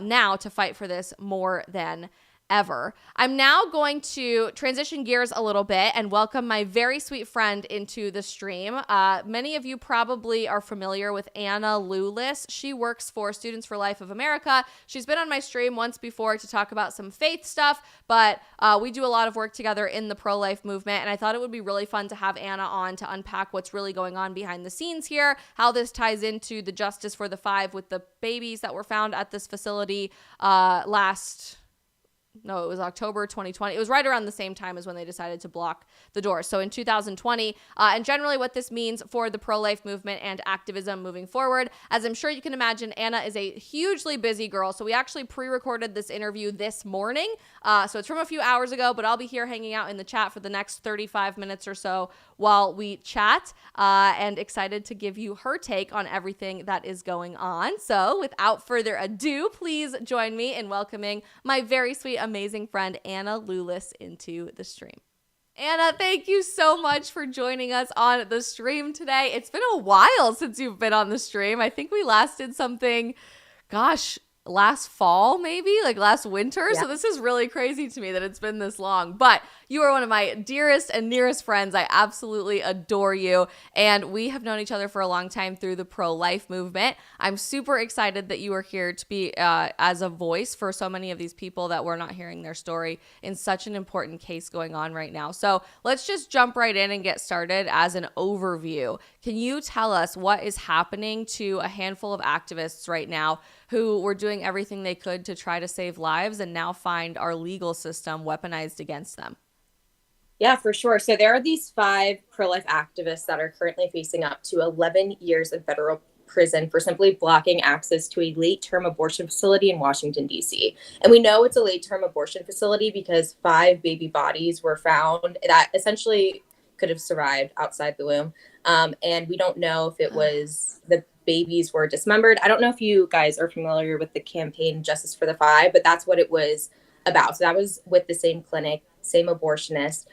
now to fight for this more than ever. I'm now going to transition gears a little bit and welcome my very sweet friend into the stream. Many of you probably are familiar with Anna Lulis. She works for Students for Life of America. She's been on my stream once before to talk about some faith stuff, but we do a lot of work together in the pro-life movement, and I thought it would be really fun to have Anna on to unpack what's really going on behind the scenes here, how this ties into the justice for the 5 with the babies that were found at this facility it was October 2020. It was right around the same time as when they decided to block the door. So in 2020, and generally what this means for the pro-life movement and activism moving forward. As I'm sure you can imagine, Anna is a hugely busy girl. So we actually pre-recorded this interview this morning. So it's from a few hours ago, but I'll be here hanging out in the chat for the next 35 minutes or so while we chat, and excited to give you her take on everything that is going on. So without further ado, please join me in welcoming my very sweet, amazing friend Anna Lulis into the stream. Anna, thank you so much for joining us on the stream today. It's been a while since you've been on the stream. I think we last did something, last fall, maybe like last winter. Yeah. So this is really crazy to me that it's been this long, but you are one of my dearest and nearest friends. I absolutely adore you. And we have known each other for a long time through the pro-life movement. I'm super excited that you are here to be as a voice for so many of these people that we're not hearing their story in such an important case going on right now. So let's just jump right in and get started as an overview. Can you tell us what is happening to a handful of activists right now who were doing everything they could to try to save lives and now find our legal system weaponized against them? Yeah, for sure. So there are these 5 pro-life activists that are currently facing up to 11 years in federal prison for simply blocking access to a late-term abortion facility in Washington, D.C. And we know it's a late-term abortion facility because 5 baby bodies were found that essentially could have survived outside the womb. And we don't know if it was the babies were dismembered. I don't know if you guys are familiar with the campaign Justice for the 5, but that's what it was about. So that was with the same clinic, same abortionist.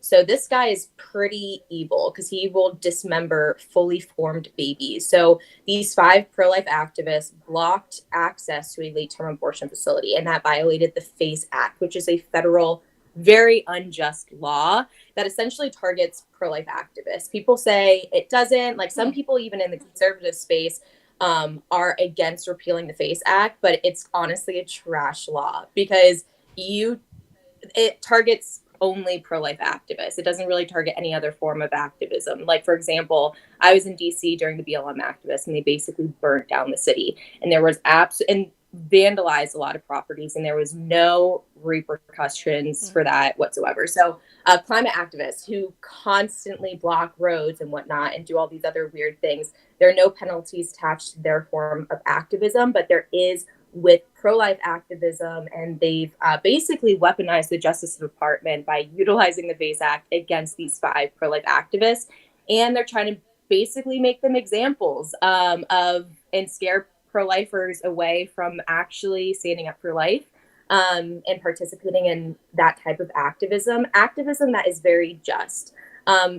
So this guy is pretty evil because he will dismember fully formed babies. So these 5 pro-life activists blocked access to a late-term abortion facility, and that violated the FACE Act, which is a federal, very unjust law that essentially targets pro-life activists. People say it doesn't. Like some people, even in the conservative space, are against repealing the FACE Act, but it's honestly a trash law because it targets only pro-life activists. It doesn't really target any other form of activism. Like, for example, I was in DC during the BLM activists, and they basically burnt down the city, and there was and vandalized a lot of properties, and there was no repercussions for that whatsoever. So climate activists who constantly block roads and whatnot and do all these other weird things, there are no penalties attached to their form of activism, but there is with pro-life activism, and they've basically weaponized the Justice Department by utilizing the FACE Act against these 5 pro-life activists, and they're trying to basically make them examples of and scare pro-lifers away from actually standing up for life and participating in that type of activism that is very just.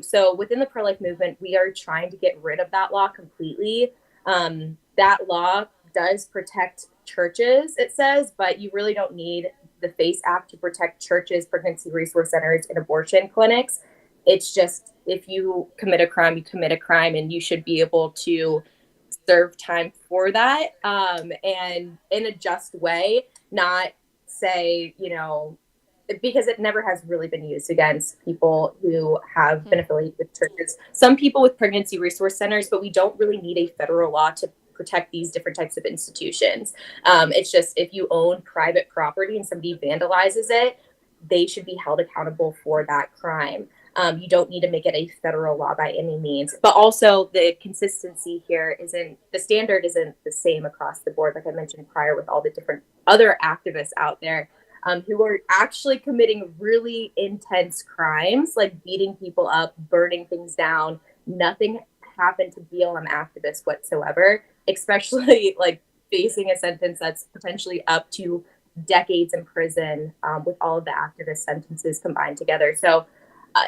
So within the pro-life movement, we are trying to get rid of that law completely. That law does protect churches, it says, but you really don't need the FACE Act to protect churches, pregnancy resource centers, and abortion clinics. It's just, if you commit a crime, you commit a crime, and you should be able to serve time for that, and in a just way, not say, because it never has really been used against people who have been affiliated with churches. Some people with pregnancy resource centers, but we don't really need a federal law to protect these different types of institutions. It's just, if you own private property and somebody vandalizes it, they should be held accountable for that crime. You don't need to make it a federal law by any means, but also the consistency here the standard isn't the same across the board. Like I mentioned prior, with all the different other activists out there who are actually committing really intense crimes, like beating people up, burning things down. Nothing happened to BLM activists whatsoever, especially like facing a sentence that's potentially up to decades in prison with all of the activist sentences combined together. So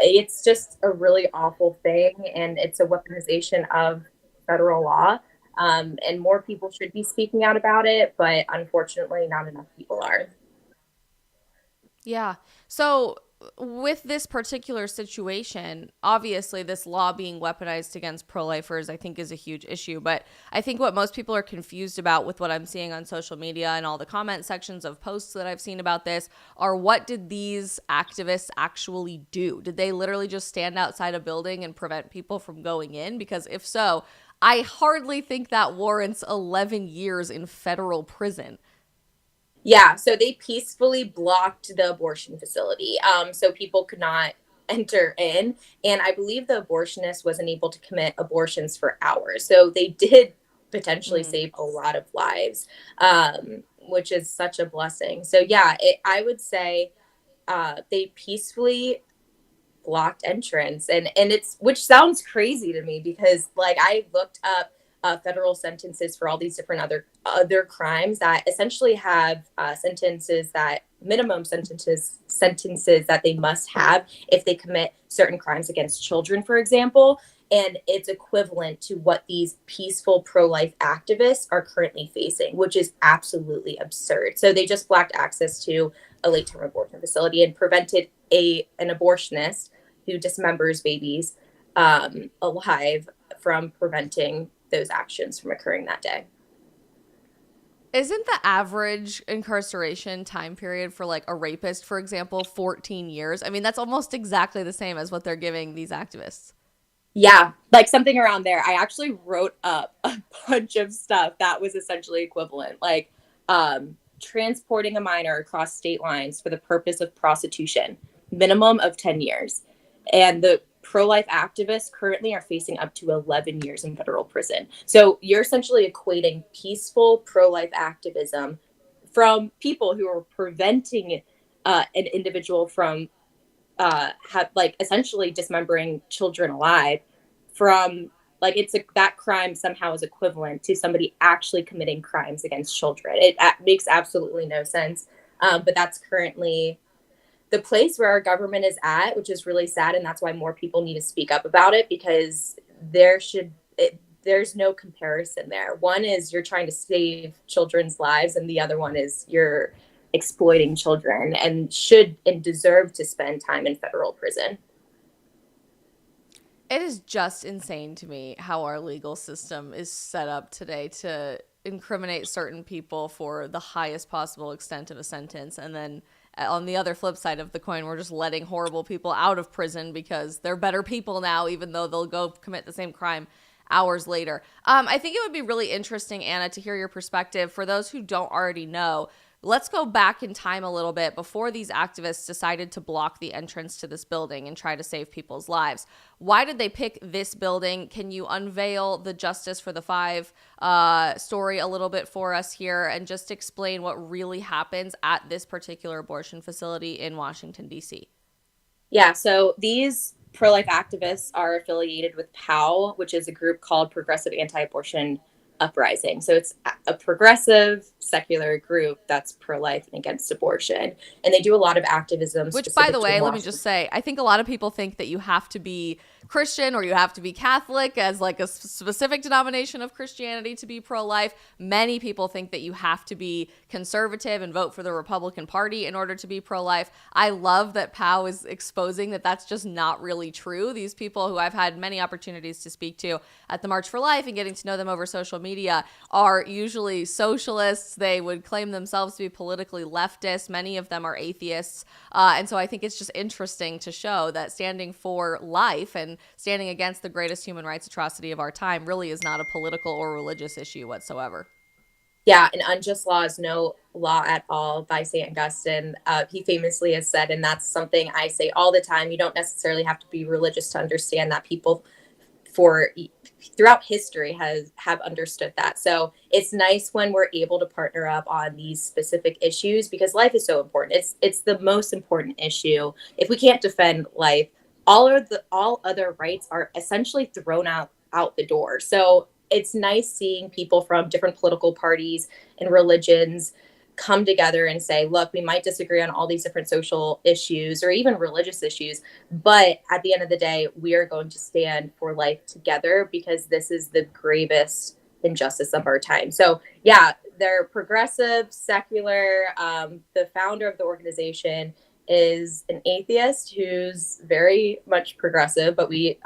it's just a really awful thing, and it's a weaponization of federal law. And more people should be speaking out about it, but unfortunately, not enough people are. Yeah. So with this particular situation, obviously this law being weaponized against pro-lifers, I think, is a huge issue. But I think what most people are confused about with what I'm seeing on social media and all the comment sections of posts that I've seen about this are, what did these activists actually do? Did they literally just stand outside a building and prevent people from going in? Because if so, I hardly think that warrants 11 years in federal prison. Yeah, so they peacefully blocked the abortion facility, so people could not enter in. And I believe the abortionist wasn't able to commit abortions for hours. So they did potentially save a lot of lives, which is such a blessing. So yeah, I would say they peacefully blocked entrance, and it's, which sounds crazy to me, because like I looked up federal sentences for all these different other crimes that essentially have sentences, that minimum sentences that they must have if they commit certain crimes against children, for example. And it's equivalent to what these peaceful pro-life activists are currently facing, which is absolutely absurd. So they just blocked access to a late-term abortion facility and prevented an abortionist who dismembers babies alive from preventing those actions from occurring that day. Isn't the average incarceration time period for like a rapist, for example, 14 years? I mean, that's almost exactly the same as what they're giving these activists. Yeah, like something around there. I actually wrote up a bunch of stuff that was essentially equivalent, like transporting a minor across state lines for the purpose of prostitution, minimum of 10 years. And the pro-life activists currently are facing up to 11 years in federal prison. So you're essentially equating peaceful pro-life activism from people who are preventing an individual from essentially dismembering children alive, from like, that crime somehow is equivalent to somebody actually committing crimes against children. It makes absolutely no sense. But that's currently the place where our government is at, which is really sad. And that's why more people need to speak up about it, because there's no comparison there. One is you're trying to save children's lives, and the other one is you're exploiting children and should and deserve to spend time in federal prison. It is just insane to me how our legal system is set up today to incriminate certain people for the highest possible extent of a sentence, and then on the other flip side of the coin, we're just letting horrible people out of prison because they're better people now, even though they'll go commit the same crime hours later. I think it would be really interesting, Anna, to hear your perspective. For those who don't already know, let's go back in time a little bit before these activists decided to block the entrance to this building and try to save people's lives. Why did they pick this building? Can you unveil the Justice for the Five story a little bit for us here and just explain what really happens at this particular abortion facility in Washington, D.C.? Yeah, so these pro-life activists are affiliated with Powell, which is a group called Progressive Anti-Abortion Uprising. So it's a progressive secular group that's pro-life and against abortion. And they do a lot of activism. Which, by the way, let me just say, I think a lot of people think that you have to be Christian or you have to be Catholic as like a specific denomination of Christianity to be pro-life. Many people think that you have to be conservative and vote for the Republican Party in order to be pro-life. I love that Powell is exposing that that's just not really true. These people who I've had many opportunities to speak to at the March for Life and getting to know them over social media are usually socialists. They would claim themselves to be politically leftist. Many of them are atheists. And so I think it's just interesting to show that standing for life and standing against the greatest human rights atrocity of our time really is not a political or religious issue whatsoever. Yeah, an unjust law is no law at all by St. Augustine. He famously has said, and that's something I say all the time, you don't necessarily have to be religious to understand that. People throughout history have understood that. So it's nice when we're able to partner up on these specific issues because life is so important. It's the most important issue. If we can't defend life, all other rights are essentially thrown out the door. So it's nice seeing people from different political parties and religions come together and say, look, we might disagree on all these different social issues or even religious issues, but at the end of the day, we are going to stand for life together because this is the gravest injustice of our time. So yeah, they're progressive, secular. The founder of the organization is an atheist who's very much progressive, but we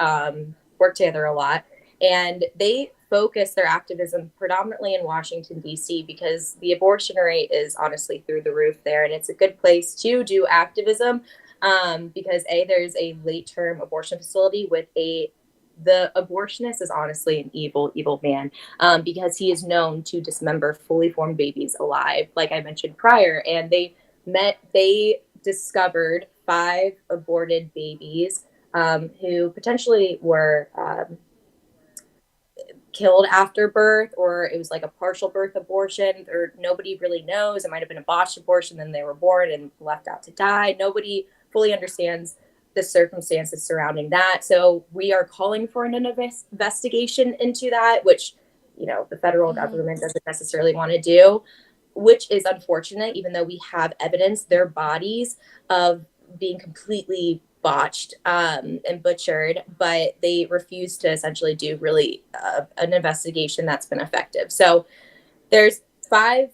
work together a lot. And they focus their activism predominantly in Washington, D.C., because the abortion rate is honestly through the roof there. And it's a good place to do activism because, there's a late-term abortion facility with the abortionist is honestly an evil, evil man because he is known to dismember fully formed babies alive, like I mentioned prior. And they discovered 5 aborted babies who potentially were killed after birth, or it was like a partial birth abortion, or nobody really knows. It might have been a botched abortion, then they were born and left out to die. Nobody fully understands the circumstances surrounding that. So we are calling for an investigation into that, which, the federal government doesn't necessarily want to do, which is unfortunate, even though we have evidence, their bodies of being completely botched and butchered, but they refuse to essentially do really an investigation that's been effective. So there's 5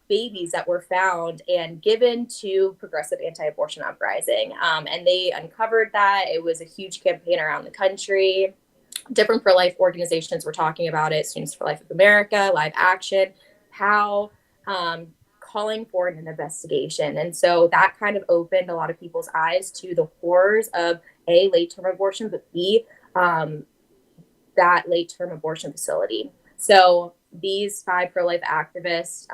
babies that were found and given to Progressive Anti-Abortion Uprising. And they uncovered that. It was a huge campaign around the country. Different pro-life organizations were talking about it. Students for Life of America, Live Action, Powell, calling for an investigation. And so that kind of opened a lot of people's eyes to the horrors of A, late-term abortion, but B, that late-term abortion facility. So these 5 pro-life activists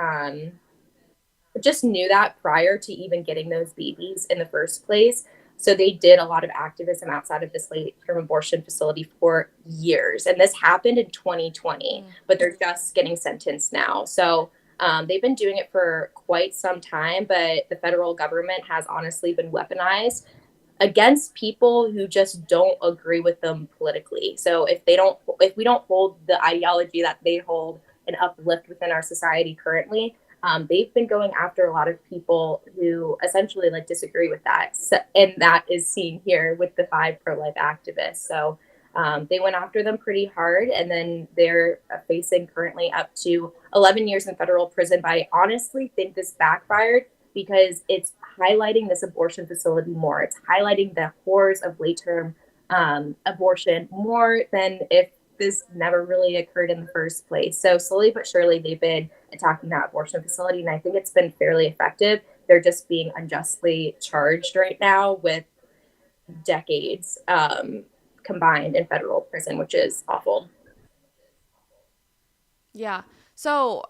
just knew that prior to even getting those babies in the first place. So they did a lot of activism outside of this late-term abortion facility for years. And this happened in 2020, but they're just getting sentenced now. So they've been doing it for quite some time, but the federal government has honestly been weaponized against people who just don't agree with them politically. So if we don't hold the ideology that they hold and uplift within our society currently, they've been going after a lot of people who essentially disagree with that. So, and that is seen here with the 5 pro-life activists. So they went after them pretty hard, and then they're facing currently up to 11 years in federal prison. But I honestly think this backfired because it's highlighting this abortion facility more. It's highlighting the horrors of late-term abortion more than if this never really occurred in the first place. So slowly but surely, they've been attacking that abortion facility, and I think it's been fairly effective they're just being unjustly charged right now with decades combined in federal prison, which is awful. Yeah. So,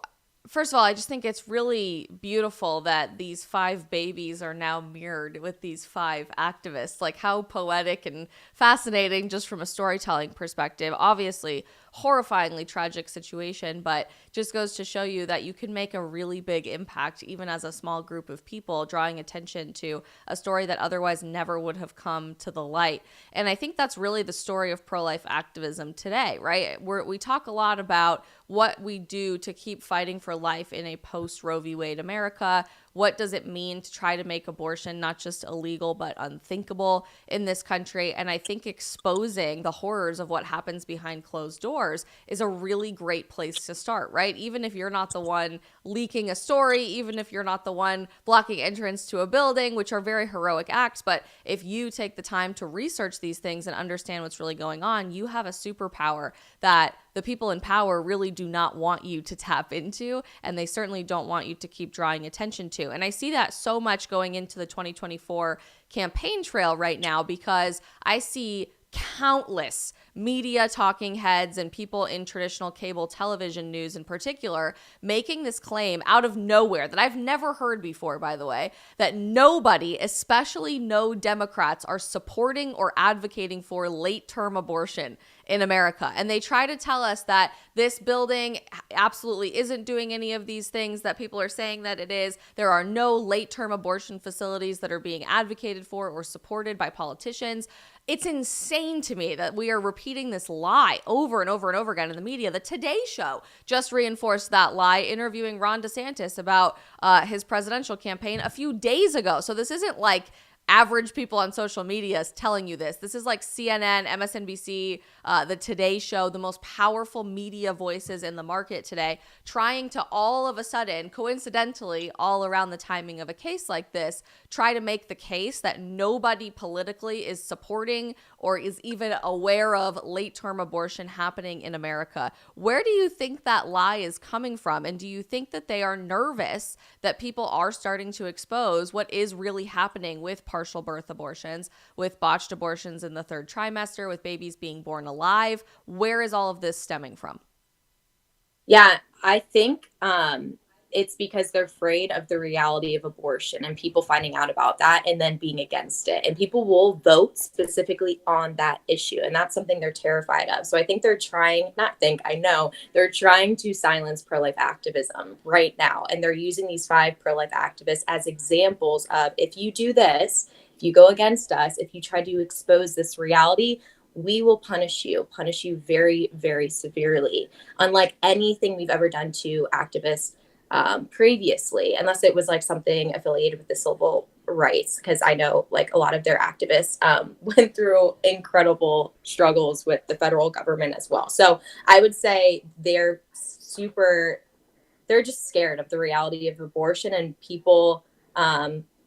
first of all, I just think it's really beautiful that these 5 babies are now mirrored with these 5 activists. Like, how poetic and fascinating, just from a storytelling perspective. Obviously, horrifyingly tragic situation, but just goes to show you that you can make a really big impact, even as a small group of people, drawing attention to a story that otherwise never would have come to the light. And I think that's really the story of pro-life activism today, right? We talk a lot about what we do to keep fighting for life in a post-Roe v. Wade America. What does it mean to try to make abortion not just illegal, but unthinkable in this country? And I think exposing the horrors of what happens behind closed doors is a really great place to start, right? Even if you're not the one leaking a story, even if you're not the one blocking entrance to a building, which are very heroic acts, but if you take the time to research these things and understand what's really going on, you have a superpower that the people in power really do not want you to tap into, and they certainly don't want you to keep drawing attention to. And I see that so much going into the 2024 campaign trail right now, because I see countless media talking heads and people in traditional cable television news in particular making this claim out of nowhere that I've never heard before, by the way, that nobody, especially no Democrats, are supporting or advocating for late-term abortion in America. And they try to tell us that this building absolutely isn't doing any of these things that people are saying that it is. There are no late-term abortion facilities that are being advocated for or supported by politicians. It's insane to me that we are repeating this lie over and over and over again in the media. The Today Show just reinforced that lie, interviewing Ron DeSantis about his presidential campaign a few days ago. So this isn't like average people on social media is telling you this. This is like CNN, MSNBC, the Today Show, the most powerful media voices in the market today, trying to all of a sudden, coincidentally, all around the timing of a case like this, try to make the case that nobody politically is supporting or is even aware of late-term abortion happening in America. Where do you think that lie is coming from? And do you think that they are nervous that people are starting to expose what is really happening with partial birth abortions, with botched abortions in the 3rd trimester, with babies being born alive? Where is all of this stemming from? Yeah, I think it's because they're afraid of the reality of abortion and people finding out about that and then being against it. And people will vote specifically on that issue. And that's something they're terrified of. So I think they're trying, not think, I know, they're trying to silence pro-life activism right now. And they're using these 5 pro-life activists as examples of, if you do this, if you go against us, if you try to expose this reality, we will punish you very, very severely, unlike anything we've ever done to activists previously, unless it was like something affiliated with the civil rights, because I know like a lot of their activists went through incredible struggles with the federal government as well. So I would say they're just scared of the reality of abortion and people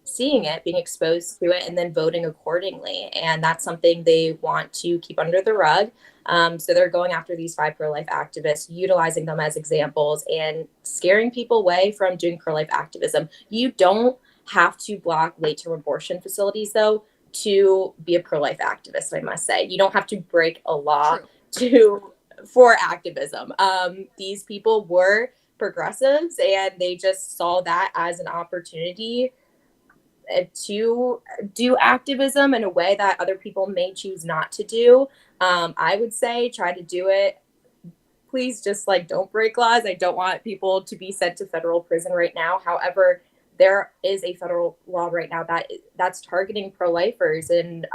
seeing it, being exposed to it, and then voting accordingly. And that's something they want to keep under the rug. So they're going after these 5 pro-life activists, utilizing them as examples and scaring people away from doing pro-life activism. You don't have to block late-term abortion facilities, though, to be a pro-life activist, I must say. You don't have to break a law for activism. These people were progressives, and they just saw that as an opportunity to do activism in a way that other people may choose not to do. I would say try to do it. Please just like don't break laws. I don't want people to be sent to federal prison right now. However, there is a federal law right now that's targeting pro-lifers and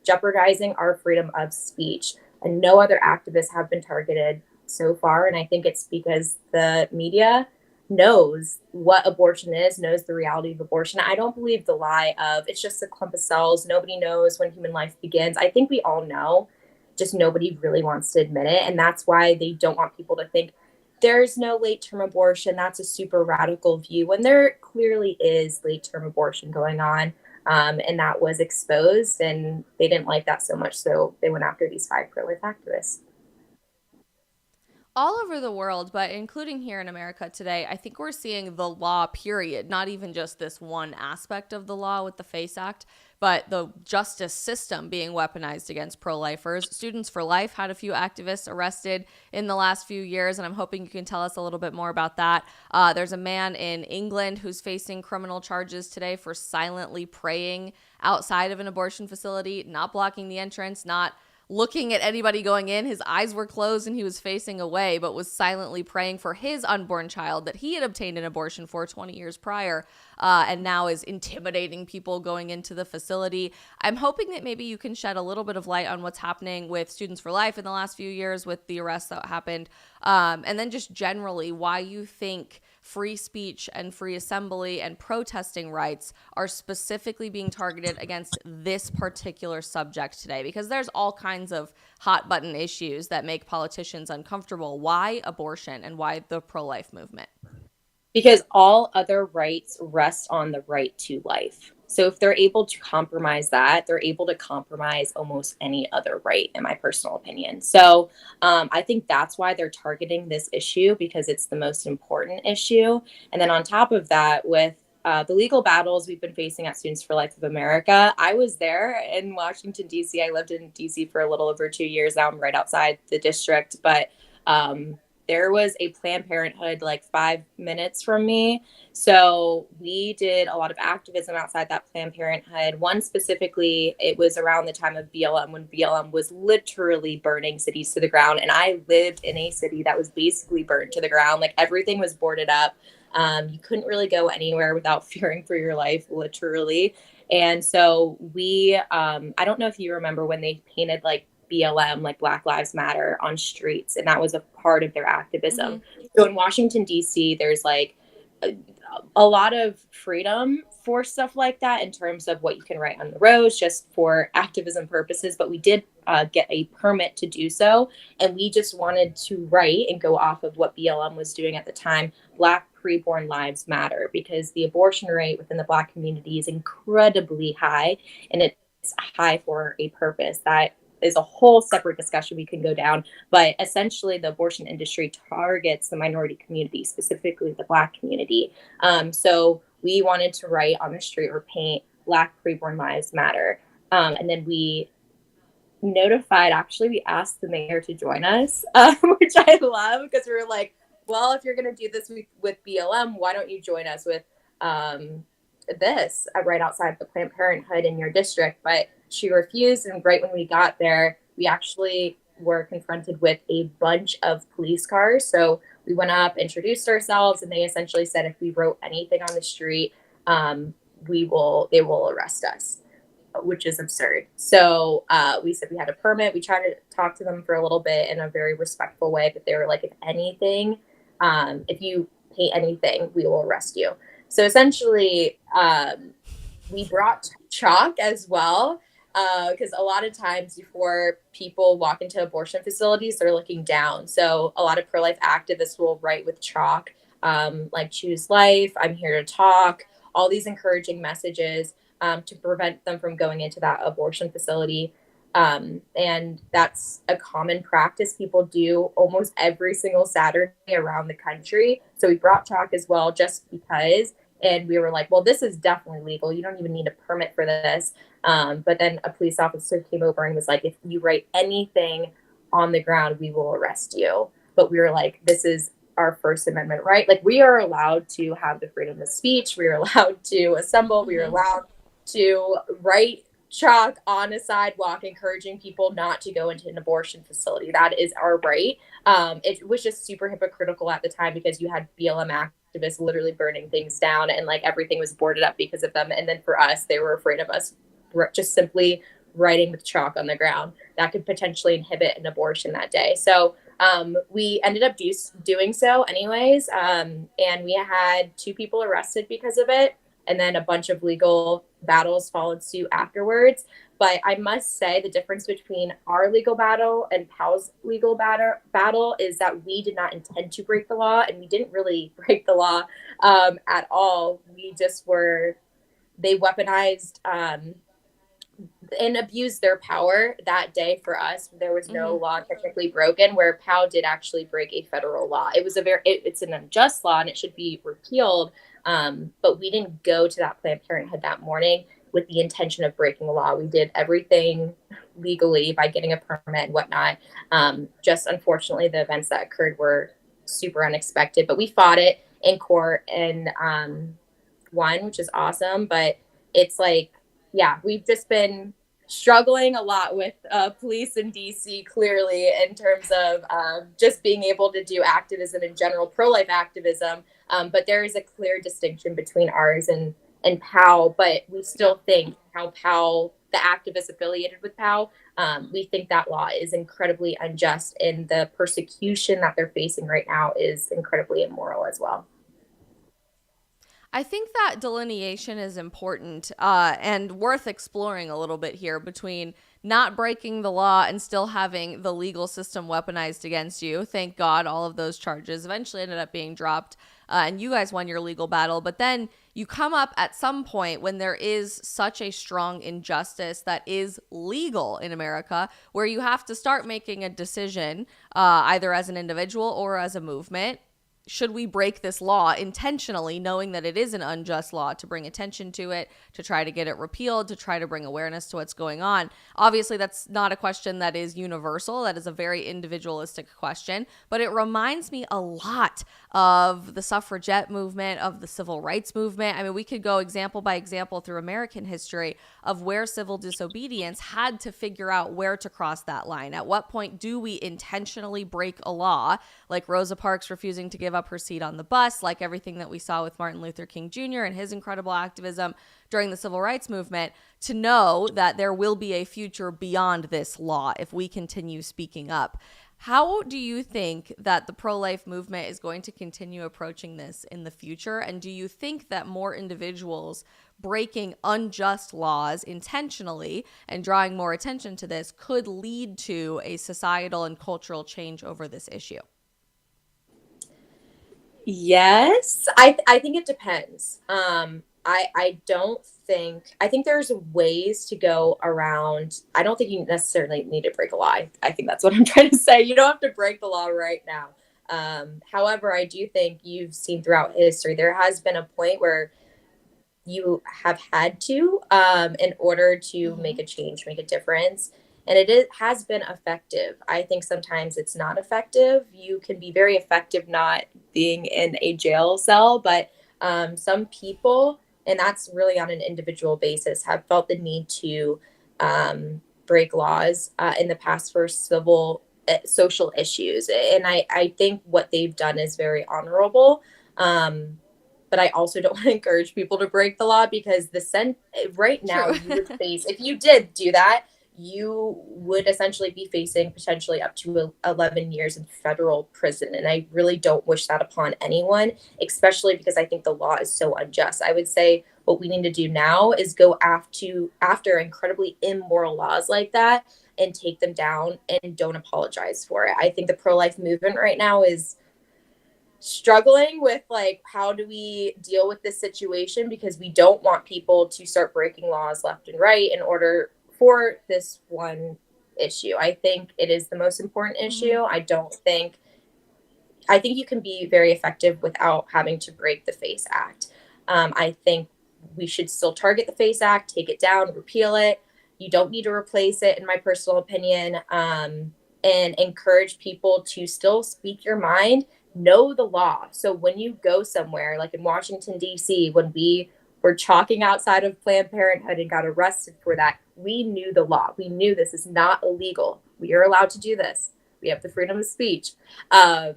jeopardizing our freedom of speech. And no other activists have been targeted so far. And I think it's because the media knows what abortion is, knows the reality of abortion. I don't believe the lie of it's just a clump of cells. Nobody knows when human life begins. I think we all know, just nobody really wants to admit it. And that's why they don't want people to think there's no late-term abortion. That's a super radical view when there clearly is late-term abortion going on. And that was exposed, and they didn't like that so much. So they went after these 5 pro-life activists. All over the world, but including here in America today, I think we're seeing the law, period, not even just this one aspect of the law with the FACE Act, but the justice system being weaponized against pro-lifers. Students for Life had a few activists arrested in the last few years, and I'm hoping you can tell us a little bit more about that. There's a man in England who's facing criminal charges today for silently praying outside of an abortion facility, not blocking the entrance, not looking at anybody going in. His eyes were closed and he was facing away, but was silently praying for his unborn child that he had obtained an abortion for 20 years prior, and now is intimidating people going into the facility. I'm hoping that maybe you can shed a little bit of light on what's happening with Students for Life in the last few years with the arrests that happened, and then just generally why you think free speech and free assembly and protesting rights are specifically being targeted against this particular subject today, because there's all kinds of hot button issues that make politicians uncomfortable. Why abortion and why the pro-life movement? Because all other rights rest on the right to life. So if they're able to compromise that, they're able to compromise almost any other right, in my personal opinion. So I think that's why they're targeting this issue, because it's the most important issue. And then on top of that, with the legal battles we've been facing at Students for Life of America, I was there in Washington, D.C. I lived in D.C. for a little over 2 years. Now I'm right outside the district. But there was a Planned Parenthood like 5 minutes from me. So we did a lot of activism outside that Planned Parenthood. One specifically, it was around the time of BLM, when BLM was literally burning cities to the ground. And I lived in a city that was basically burned to the ground. Like everything was boarded up. You couldn't really go anywhere without fearing for your life, literally. And so we, I don't know if you remember when they painted like BLM, like Black Lives Matter, on streets, and that was a part of their activism. Mm-hmm. So in Washington, D.C., there's like a lot of freedom for stuff like that in terms of what you can write on the roads just for activism purposes. But we did get a permit to do so. And we just wanted to write and go off of what BLM was doing at the time, Black preborn lives matter, because the abortion rate within the Black community is incredibly high, and it's high for a purpose. That is a whole separate discussion we can go down. But essentially, the abortion industry targets the minority community, specifically the Black community. So we wanted to write on the street or paint Black preborn lives matter. And then we we asked the mayor to join us, which I love, because we were like, well, if you're going to do this with BLM, why don't you join us with this right outside the Planned Parenthood in your district? But she refused. And right when we got there, we actually were confronted with a bunch of police cars. So we went up, introduced ourselves, and they essentially said if we wrote anything on the street, they will arrest us, which is absurd. So we said we had a permit. We tried to talk to them for a little bit in a very respectful way, but they were like, if anything, if you paint anything, we will arrest you. So essentially, we brought chalk as well, because a lot of times before people walk into abortion facilities, they're looking down. So a lot of pro-life activists will write with chalk, like choose life, I'm here to talk, all these encouraging messages to prevent them from going into that abortion facility. And that's a common practice people do almost every single Saturday around the country. So we brought chalk as well, just because. And we were like, well, this is definitely legal. You don't even need a permit for this. But then a police officer came over and was like, if you write anything on the ground, we will arrest you. But we were like, this is our First Amendment right. Like, we are allowed to have the freedom of speech. We are allowed to assemble. We are allowed to write chalk on a sidewalk encouraging people not to go into an abortion facility. That is our right. It was just super hypocritical at the time, because you had BLM activists literally burning things down, and like everything was boarded up because of them. And then for us, they were afraid of us just simply writing with chalk on the ground that could potentially inhibit an abortion that day. So we ended up doing so anyways. And we had 2 people arrested because of it. And then a bunch of legal battles followed suit afterwards. But I must say the difference between our legal battle and Powell's legal battle is that we did not intend to break the law, and we didn't really break the law at all. They weaponized and abused their power that day. For us, there was no law technically broken, where Powell did actually break a federal law. It was it's an unjust law and it should be repealed. But we didn't go to that Planned Parenthood that morning with the intention of breaking the law. We did everything legally by getting a permit and whatnot. Just unfortunately, the events that occurred were super unexpected, but we fought it in court and won, which is awesome. But it's like, yeah, we've just been struggling a lot with police in DC, clearly, in terms of just being able to do activism in general, pro-life activism. But there is a clear distinction between ours and Powell, but we still think how Powell, the activists affiliated with Powell, we think that law is incredibly unjust, and the persecution that they're facing right now is incredibly immoral as well. I think that delineation is important and worth exploring a little bit here between not breaking the law and still having the legal system weaponized against you. Thank God all of those charges eventually ended up being dropped and you guys won your legal battle. But then you come up at some point when there is such a strong injustice that is legal in America, where you have to start making a decision either as an individual or as a movement. Should we break this law intentionally, knowing that it is an unjust law, to bring attention to it, to try to get it repealed, to try to bring awareness to what's going on? Obviously, that's not a question that is universal. That is a very individualistic question, but it reminds me a lot of the suffragette movement, of the civil rights movement. I mean, we could go example by example through American history of where civil disobedience had to figure out where to cross that line. At what point do we intentionally break a law, like Rosa Parks refusing to give up her seat on the bus, like everything that we saw with Martin Luther King Jr. and his incredible activism during the civil rights movement, to know that there will be a future beyond this law if we continue speaking up. How do you think that the pro-life movement is going to continue approaching this in the future? And do you think that more individuals breaking unjust laws intentionally and drawing more attention to this could lead to a societal and cultural change over this issue? Yes, I think it depends. I think there's ways to go around. I don't think you necessarily need to break a law. I think that's what I'm trying to say. You don't have to break the law right now. However, I do think you've seen throughout history, there has been a point where you have had to, in order to make a change, make a difference. And has been effective. I think sometimes it's not effective. You can be very effective not being in a jail cell, but some people, and that's really on an individual basis, have felt the need to break laws in the past for social issues. And I think what they've done is very honorable. But I also don't want to encourage people to break the law, because right now you would face, if you did do that, you would essentially be facing potentially up to 11 years in federal prison. And I really don't wish that upon anyone, especially because I think the law is so unjust. I would say what we need to do now is go after incredibly immoral laws like that and take them down and don't apologize for it. I think the pro-life movement right now is struggling with, like, how do we deal with this situation, because we don't want people to start breaking laws left and right in order for this one issue. I think it is the most important issue. I think you can be very effective without having to break the FACE Act. I think we should still target the FACE Act, take it down, repeal it. You don't need to replace it, in my personal opinion, and encourage people to still speak your mind, know the law. So when you go somewhere, like in Washington, D.C., when we were chalking outside of Planned Parenthood and got arrested for that, we knew the law. We knew this is not illegal. We are allowed to do this. We have the freedom of speech. Right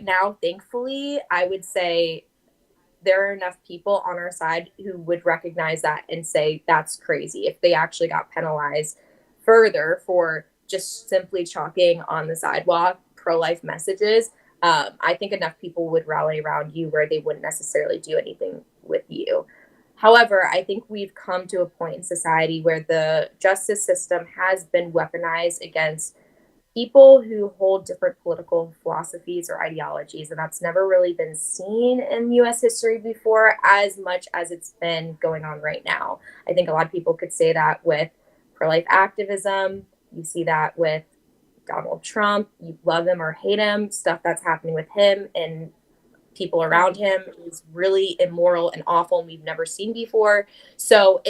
now, thankfully, I would say there are enough people on our side who would recognize that and say that's crazy if they actually got penalized further for just simply chalking on the sidewalk pro-life messages. I think enough people would rally around you where they wouldn't necessarily do anything with you. However, I think we've come to a point in society where the justice system has been weaponized against people who hold different political philosophies or ideologies, and that's never really been seen in US history before as much as it's been going on right now. I think a lot of people could say that with pro-life activism. You see that with Donald Trump. You love him or hate him, stuff that's happening with him and people around him is really immoral and awful and we've never seen before. So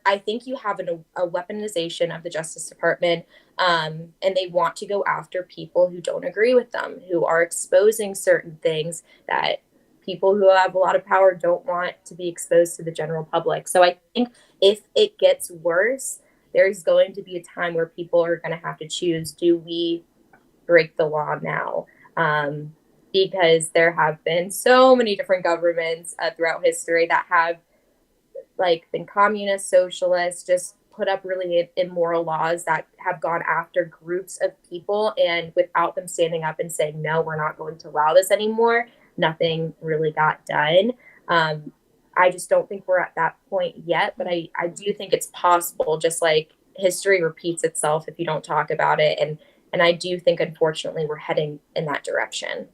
I think you have a weaponization of the Justice Department, and they want to go after people who don't agree with them, who are exposing certain things that people who have a lot of power don't want to be exposed to the general public. So I think if it gets worse, there's going to be a time where people are going to have to choose, do we break the law now? Because there have been so many different governments throughout history that have been communist, socialist, just put up really immoral laws that have gone after groups of people, and without them standing up and saying, no, we're not going to allow this anymore, nothing really got done. I just don't think we're at that point yet, but I do think it's possible, just like history repeats itself if you don't talk about it. And I do think, unfortunately, we're heading in that direction.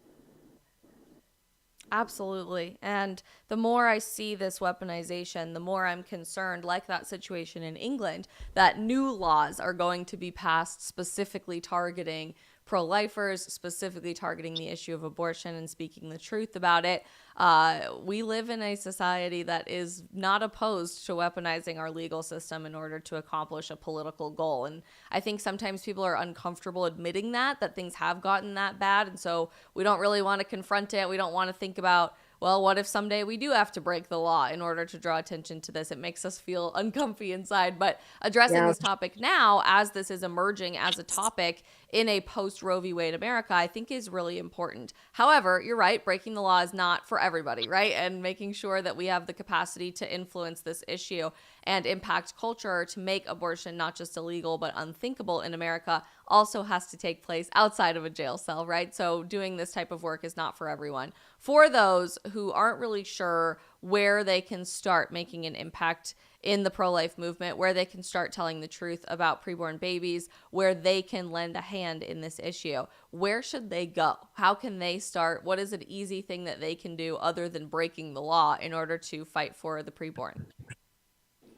Absolutely. And the more I see this weaponization, the more I'm concerned, like that situation in England, that new laws are going to be passed specifically targeting pro-lifers, specifically targeting the issue of abortion and speaking the truth about it. We live in a society that is not opposed to weaponizing our legal system in order to accomplish a political goal. And I think sometimes people are uncomfortable admitting that things have gotten that bad. And so we don't really want to confront it. We don't want to think about, well, what if someday we do have to break the law in order to draw attention to this? It makes us feel uncomfy inside. But addressing this topic now, as this is emerging as a topic in a post-Roe v. Wade America, I think is really important. However, you're right, breaking the law is not for everybody, right? And making sure that we have the capacity to influence this issue and impact culture to make abortion not just illegal but unthinkable in America also has to take place outside of a jail cell, right? So doing this type of work is not for everyone. For those who aren't really sure where they can start making an impact in the pro-life movement, where they can start telling the truth about preborn babies, where they can lend a hand in this issue, where should they go? How can they start? What is an easy thing that they can do other than breaking the law in order to fight for the preborn?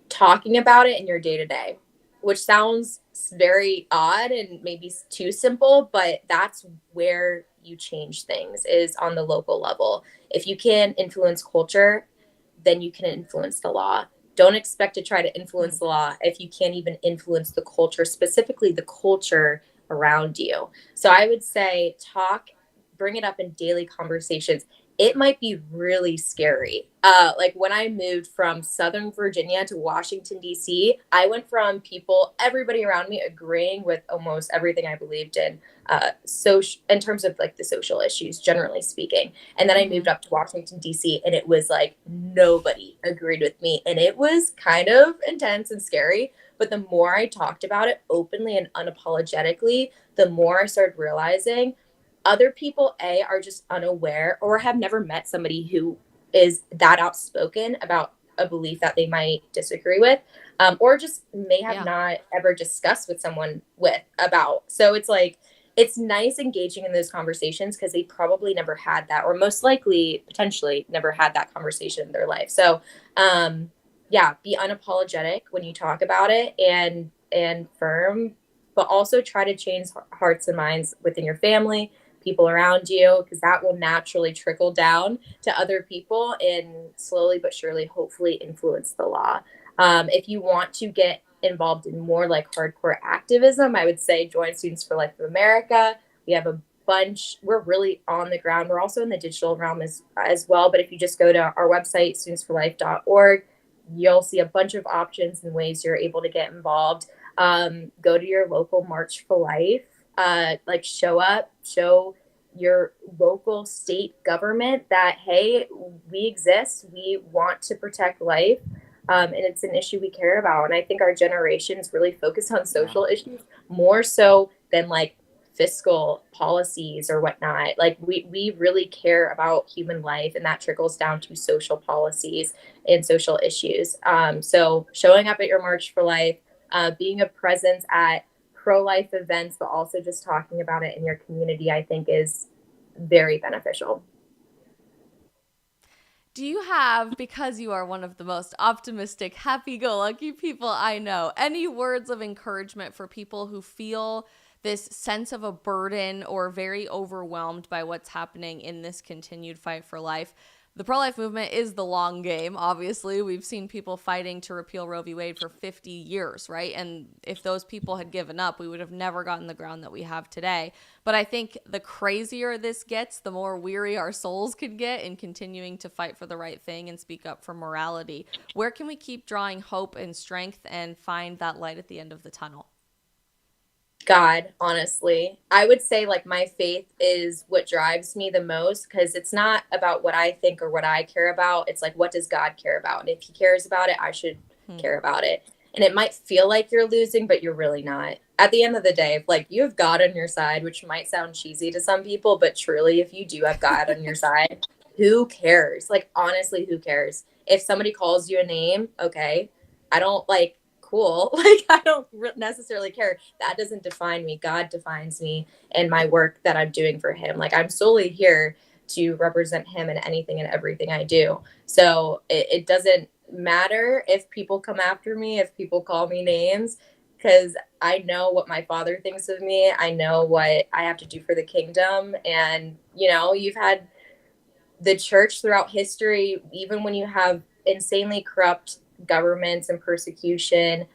Talking about it in your day-to-day, which sounds very odd and maybe too simple, but that's where you change things, is on the local level. If you can influence culture, then you can influence the law. Don't expect to try to influence the law if you can't even influence the culture, specifically the culture around you. So I would say bring it up in daily conversations. It might be really scary. Like when I moved from Southern Virginia to Washington, D.C., I went from everybody around me agreeing with almost everything I believed in, in terms of like the social issues, generally speaking. And then I moved up to Washington, D.C., and it was like nobody agreed with me. And it was kind of intense and scary. But the more I talked about it openly and unapologetically, the more I started realizing other people, are just unaware or have never met somebody who is that outspoken about a belief that they might disagree with, or just may have not ever discussed with someone about. So it's nice engaging in those conversations because they probably never had that, or most likely potentially never had that conversation in their life. So be unapologetic when you talk about it, and firm, but also try to change hearts and minds within your family, people around you, because that will naturally trickle down to other people and slowly but surely hopefully influence the law. If you want to get involved in more like hardcore activism, I would say join Students for Life of America. We have a bunch. We're really on the ground. We're also in the digital realm as well. But if you just go to our website, studentsforlife.org, you'll see a bunch of options and ways you're able to get involved. Go to your local March for Life. Show up, show your local state government that, hey, we exist, we want to protect life, and it's an issue we care about. And I think our generation is really focused on social issues more so than like fiscal policies or whatnot. Like we really care about human life, and that trickles down to social policies and social issues. So showing up at your March for Life, being a presence at pro-life events, but also just talking about it in your community, I think is very beneficial. Do you have, because you are one of the most optimistic, happy-go-lucky people I know, any words of encouragement for people who feel this sense of a burden or very overwhelmed by what's happening in this continued fight for life? The pro-life movement is the long game, obviously. We've seen people fighting to repeal Roe v. Wade for 50 years, right? And if those people had given up, we would have never gotten the ground that we have today. But I think the crazier this gets, the more weary our souls could get in continuing to fight for the right thing and speak up for morality. Where can we keep drawing hope and strength and find that light at the end of the tunnel? God, honestly. I would say like my faith is what drives me the most, because it's not about what I think or what I care about. It's like, what does God care about? And if he cares about it, I should care about it. And it might feel like you're losing, but you're really not. At the end of the day, like, you have God on your side, which might sound cheesy to some people, but truly, if you do have God on your side, who cares? Like, honestly, who cares? If somebody calls you a name, okay, I don't like, cool. Like, I don't necessarily care. That doesn't define me. God defines me and my work that I'm doing for him. Like, I'm solely here to represent him in anything and everything I do. So it doesn't matter if people come after me, if people call me names, because I know what my father thinks of me. I know what I have to do for the kingdom. And, you know, you've had the church throughout history, even when you have insanely corrupt governments and persecution,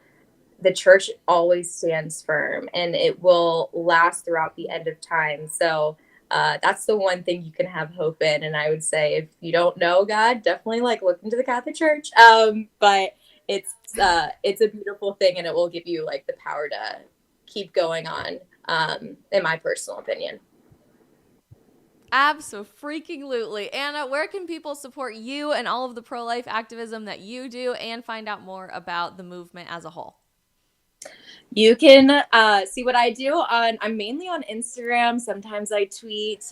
the church always stands firm and it will last throughout the end of time. So that's the one thing you can have hope in. And I would say, if you don't know God, definitely like look into the Catholic Church. But it's a beautiful thing, and it will give you like the power to keep going on, in my personal opinion. Abso-freaking-lutely. Anna, where can people support you and all of the pro-life activism that you do and find out more about the movement as a whole? You can see what I do I'm mainly on Instagram. Sometimes I tweet,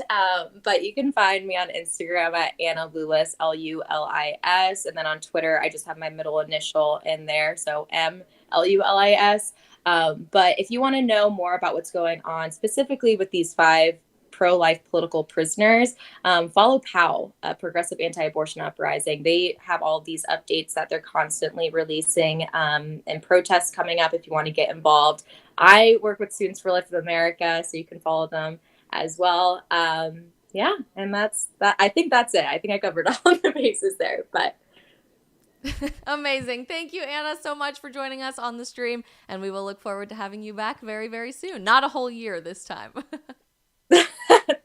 but you can find me on Instagram at Anna Lulis, Lulis. And then on Twitter, I just have my middle initial in there. So MLULIS. But if you want to know more about what's going on specifically with these 5 pro-life political prisoners, follow Powell, a progressive anti-abortion uprising. They have all these updates that they're constantly releasing, and protests coming up if you want to get involved. I work with Students for Life of America, so you can follow them as well. Yeah, and that's that. I think that's it. I think I covered all the bases there, but amazing. Thank you, Anna, so much for joining us on the stream, and we will look forward to having you back very, very soon. Not a whole year this time.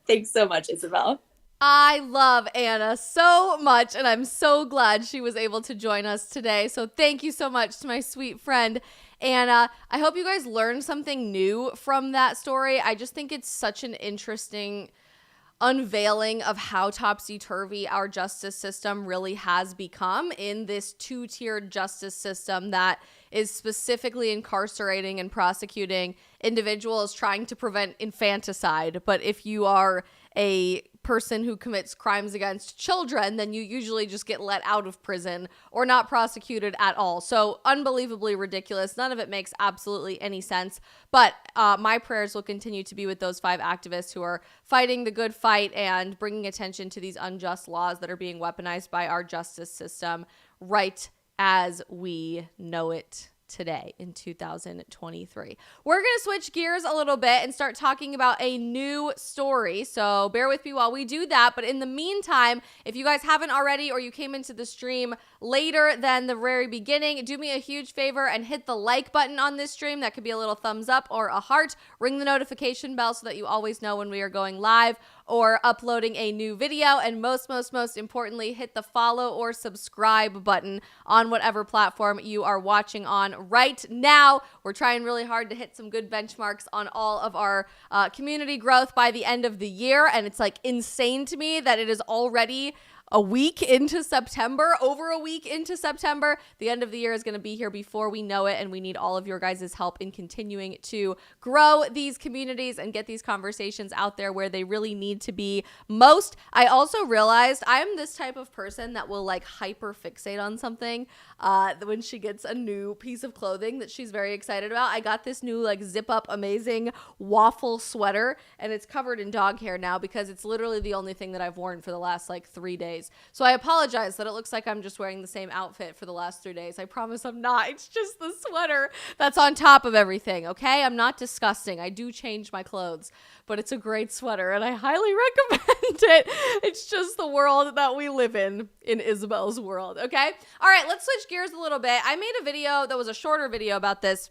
Thanks so much, Isabel. I love Anna so much, and I'm so glad she was able to join us today. So thank you so much to my sweet friend, Anna. I hope you guys learned something new from that story. I just think it's such an interesting unveiling of how topsy-turvy our justice system really has become in this 2-tiered justice system that is specifically incarcerating and prosecuting individuals trying to prevent infanticide. But if you are a person who commits crimes against children, then you usually just get let out of prison or not prosecuted at all. So unbelievably ridiculous. None of it makes absolutely any sense. But my prayers will continue to be with those 5 activists who are fighting the good fight and bringing attention to these unjust laws that are being weaponized by our justice system right as we know it today in 2023. We're going to switch gears a little bit and start talking about a new story. So bear with me while we do that. But in the meantime, if you guys haven't already, or you came into the stream later than the very beginning, do me a huge favor and hit the like button on this stream. That could be a little thumbs up or a heart. Ring the notification bell so that you always know when we are going live or uploading a new video. And most importantly, hit the follow or subscribe button on whatever platform you are watching on right now. We're trying really hard to hit some good benchmarks on all of our community growth by the end of the year. And it's like insane to me that it is already a week into September, over a week into September. The end of the year is going to be here before we know it, and we need all of your guys' help in continuing to grow these communities and get these conversations out there where they really need to be most. I also realized I'm this type of person that will like hyper fixate on something when she gets a new piece of clothing that she's very excited about. I got this new like zip up amazing waffle sweater, and it's covered in dog hair now because it's literally the only thing that I've worn for the last like 3 days. So I apologize that it looks like I'm just wearing the same outfit for the last 3 days. I promise I'm not. It's just the sweater that's on top of everything, okay? I'm not disgusting. I do change my clothes, but it's a great sweater and I highly recommend it. It's just the world that we live in Isabel's world, okay? All right, let's switch gears a little bit. I made a video that was a shorter video about this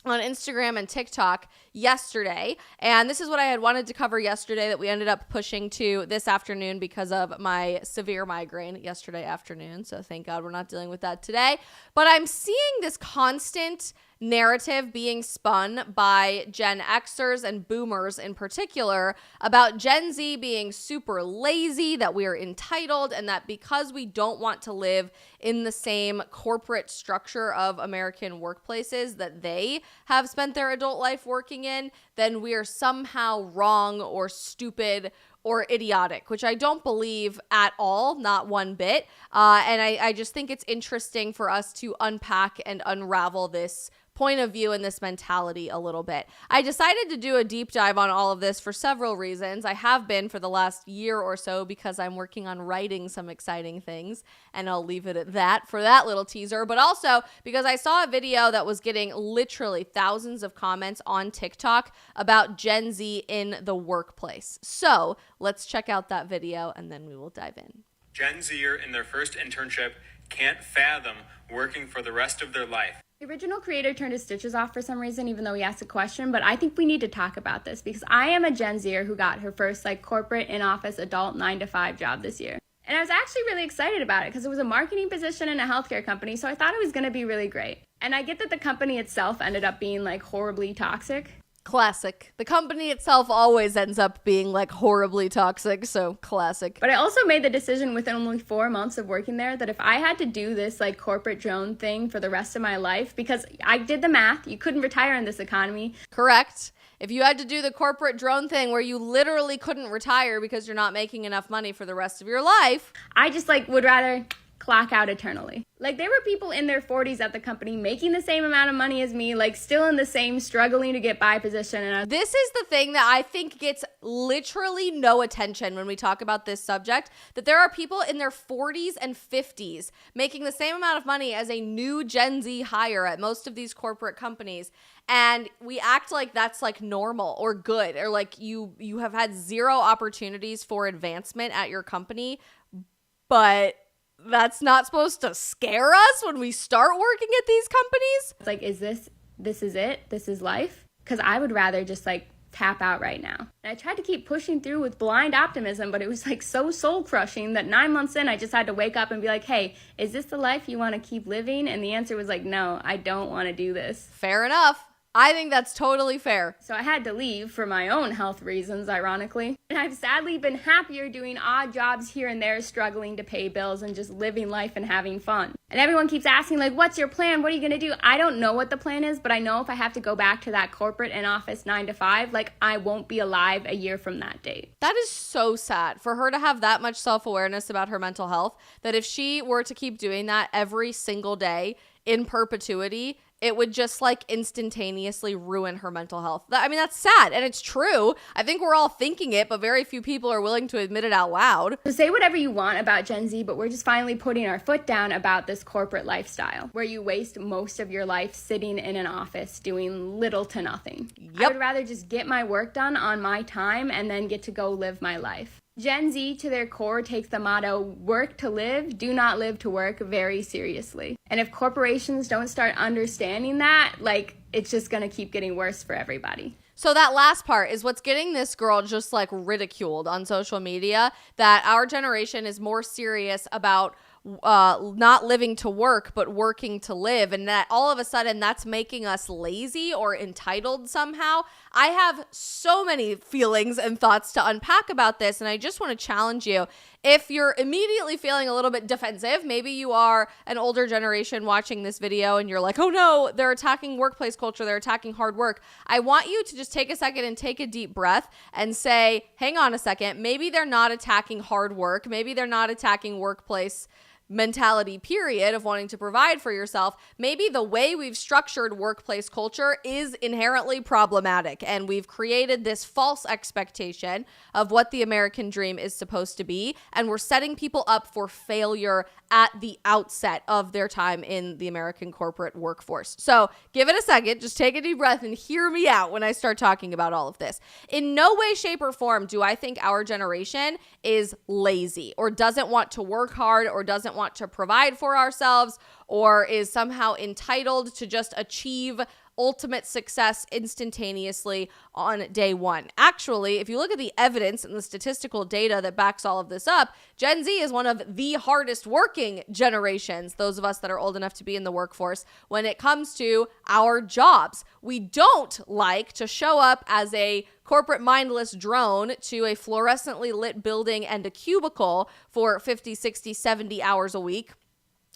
on Instagram and TikTok yesterday, and this is what I had wanted to cover yesterday that we ended up pushing to this afternoon because of my severe migraine yesterday afternoon, so thank God we're not dealing with that today. But I'm seeing this constant narrative being spun by Gen Xers and boomers in particular about Gen Z being super lazy, that we are entitled, and that because we don't want to live in the same corporate structure of American workplaces that they have spent their adult life working in, then we are somehow wrong or stupid or idiotic, which I don't believe at all, not one bit. And I just think it's interesting for us to unpack and unravel this point of view and this mentality a little bit. I decided to do a deep dive on all of this for several reasons. I have been for the last year or so because I'm working on writing some exciting things, and I'll leave it at that for that little teaser, but also because I saw a video that was getting literally thousands of comments on TikTok about Gen Z in the workplace. So let's check out that video and then we will dive in. Gen Zer in their first internship can't fathom working for the rest of their life. The original creator turned his stitches off for some reason, even though he asked a question, but I think we need to talk about this because I am a Gen Zer who got her first corporate in-office adult 9-to-5 job this year. And I was actually really excited about it because it was a marketing position in a healthcare company, so I thought it was going to be really great. And I get that the company itself ended up being horribly toxic. Classic. The company itself always ends up being horribly toxic, so classic. But I also made the decision within only 4 months of working there that if I had to do this corporate drone thing for the rest of my life, because I did the math, you couldn't retire in this economy. Correct. If you had to do the corporate drone thing where you literally couldn't retire because you're not making enough money for the rest of your life, I just would rather clock out eternally. There were people in their 40s at the company making the same amount of money as me, still in the same struggling to get by position. And this is the thing that I think gets literally no attention when we talk about this subject, that there are people in their 40s and 50s making the same amount of money as a new Gen Z hire at most of these corporate companies. And we act like that's normal or good, or you have had zero opportunities for advancement at your company, but that's not supposed to scare us when we start working at these companies. It's is this is it? This is life? Because I would rather just tap out right now. And I tried to keep pushing through with blind optimism, but it was so soul crushing that 9 months in, I just had to wake up and be hey, is this the life you want to keep living? And the answer was no, I don't want to do this. Fair enough. I think that's totally fair. So I had to leave for my own health reasons, ironically. And I've sadly been happier doing odd jobs here and there, struggling to pay bills and just living life and having fun. And everyone keeps asking, what's your plan? What are you going to do? I don't know what the plan is, but I know if I have to go back to that corporate in-office 9-to-5, I won't be alive a year from that date. That is so sad for her to have that much self-awareness about her mental health, that if she were to keep doing that every single day in perpetuity, it would just instantaneously ruin her mental health. That's sad, and it's true. I think we're all thinking it, but very few people are willing to admit it out loud. So say whatever you want about Gen Z, but we're just finally putting our foot down about this corporate lifestyle where you waste most of your life sitting in an office doing little to nothing. Yep. I would rather just get my work done on my time and then get to go live my life. Gen Z, to their core, takes the motto, work to live, do not live to work, very seriously. And if corporations don't start understanding that, it's just going to keep getting worse for everybody. So that last part is what's getting this girl just ridiculed on social media, that our generation is more serious about not living to work, but working to live. And that all of a sudden that's making us lazy or entitled somehow. I have so many feelings and thoughts to unpack about this. And I just want to challenge you. If you're immediately feeling a little bit defensive, maybe you are an older generation watching this video and you're like, oh no, they're attacking workplace culture, they're attacking hard work. I want you to just take a second and take a deep breath and say, hang on a second, maybe they're not attacking hard work, maybe they're not attacking workplace mentality, period, of wanting to provide for yourself. Maybe the way we've structured workplace culture is inherently problematic, and we've created this false expectation of what the American dream is supposed to be, and we're setting people up for failure at the outset of their time in the American corporate workforce. So give it a second, just take a deep breath and hear me out when I start talking about all of this. In no way, shape, or form do I think our generation is lazy or doesn't want to work hard or doesn't want to provide for ourselves or is somehow entitled to just achieve ultimate success instantaneously on day one. Actually, if you look at the evidence and the statistical data that backs all of this up, Gen Z is one of the hardest working generations, those of us that are old enough to be in the workforce, when it comes to our jobs. We don't like to show up as a corporate mindless drone to a fluorescently lit building and a cubicle for 50, 60, 70 hours a week,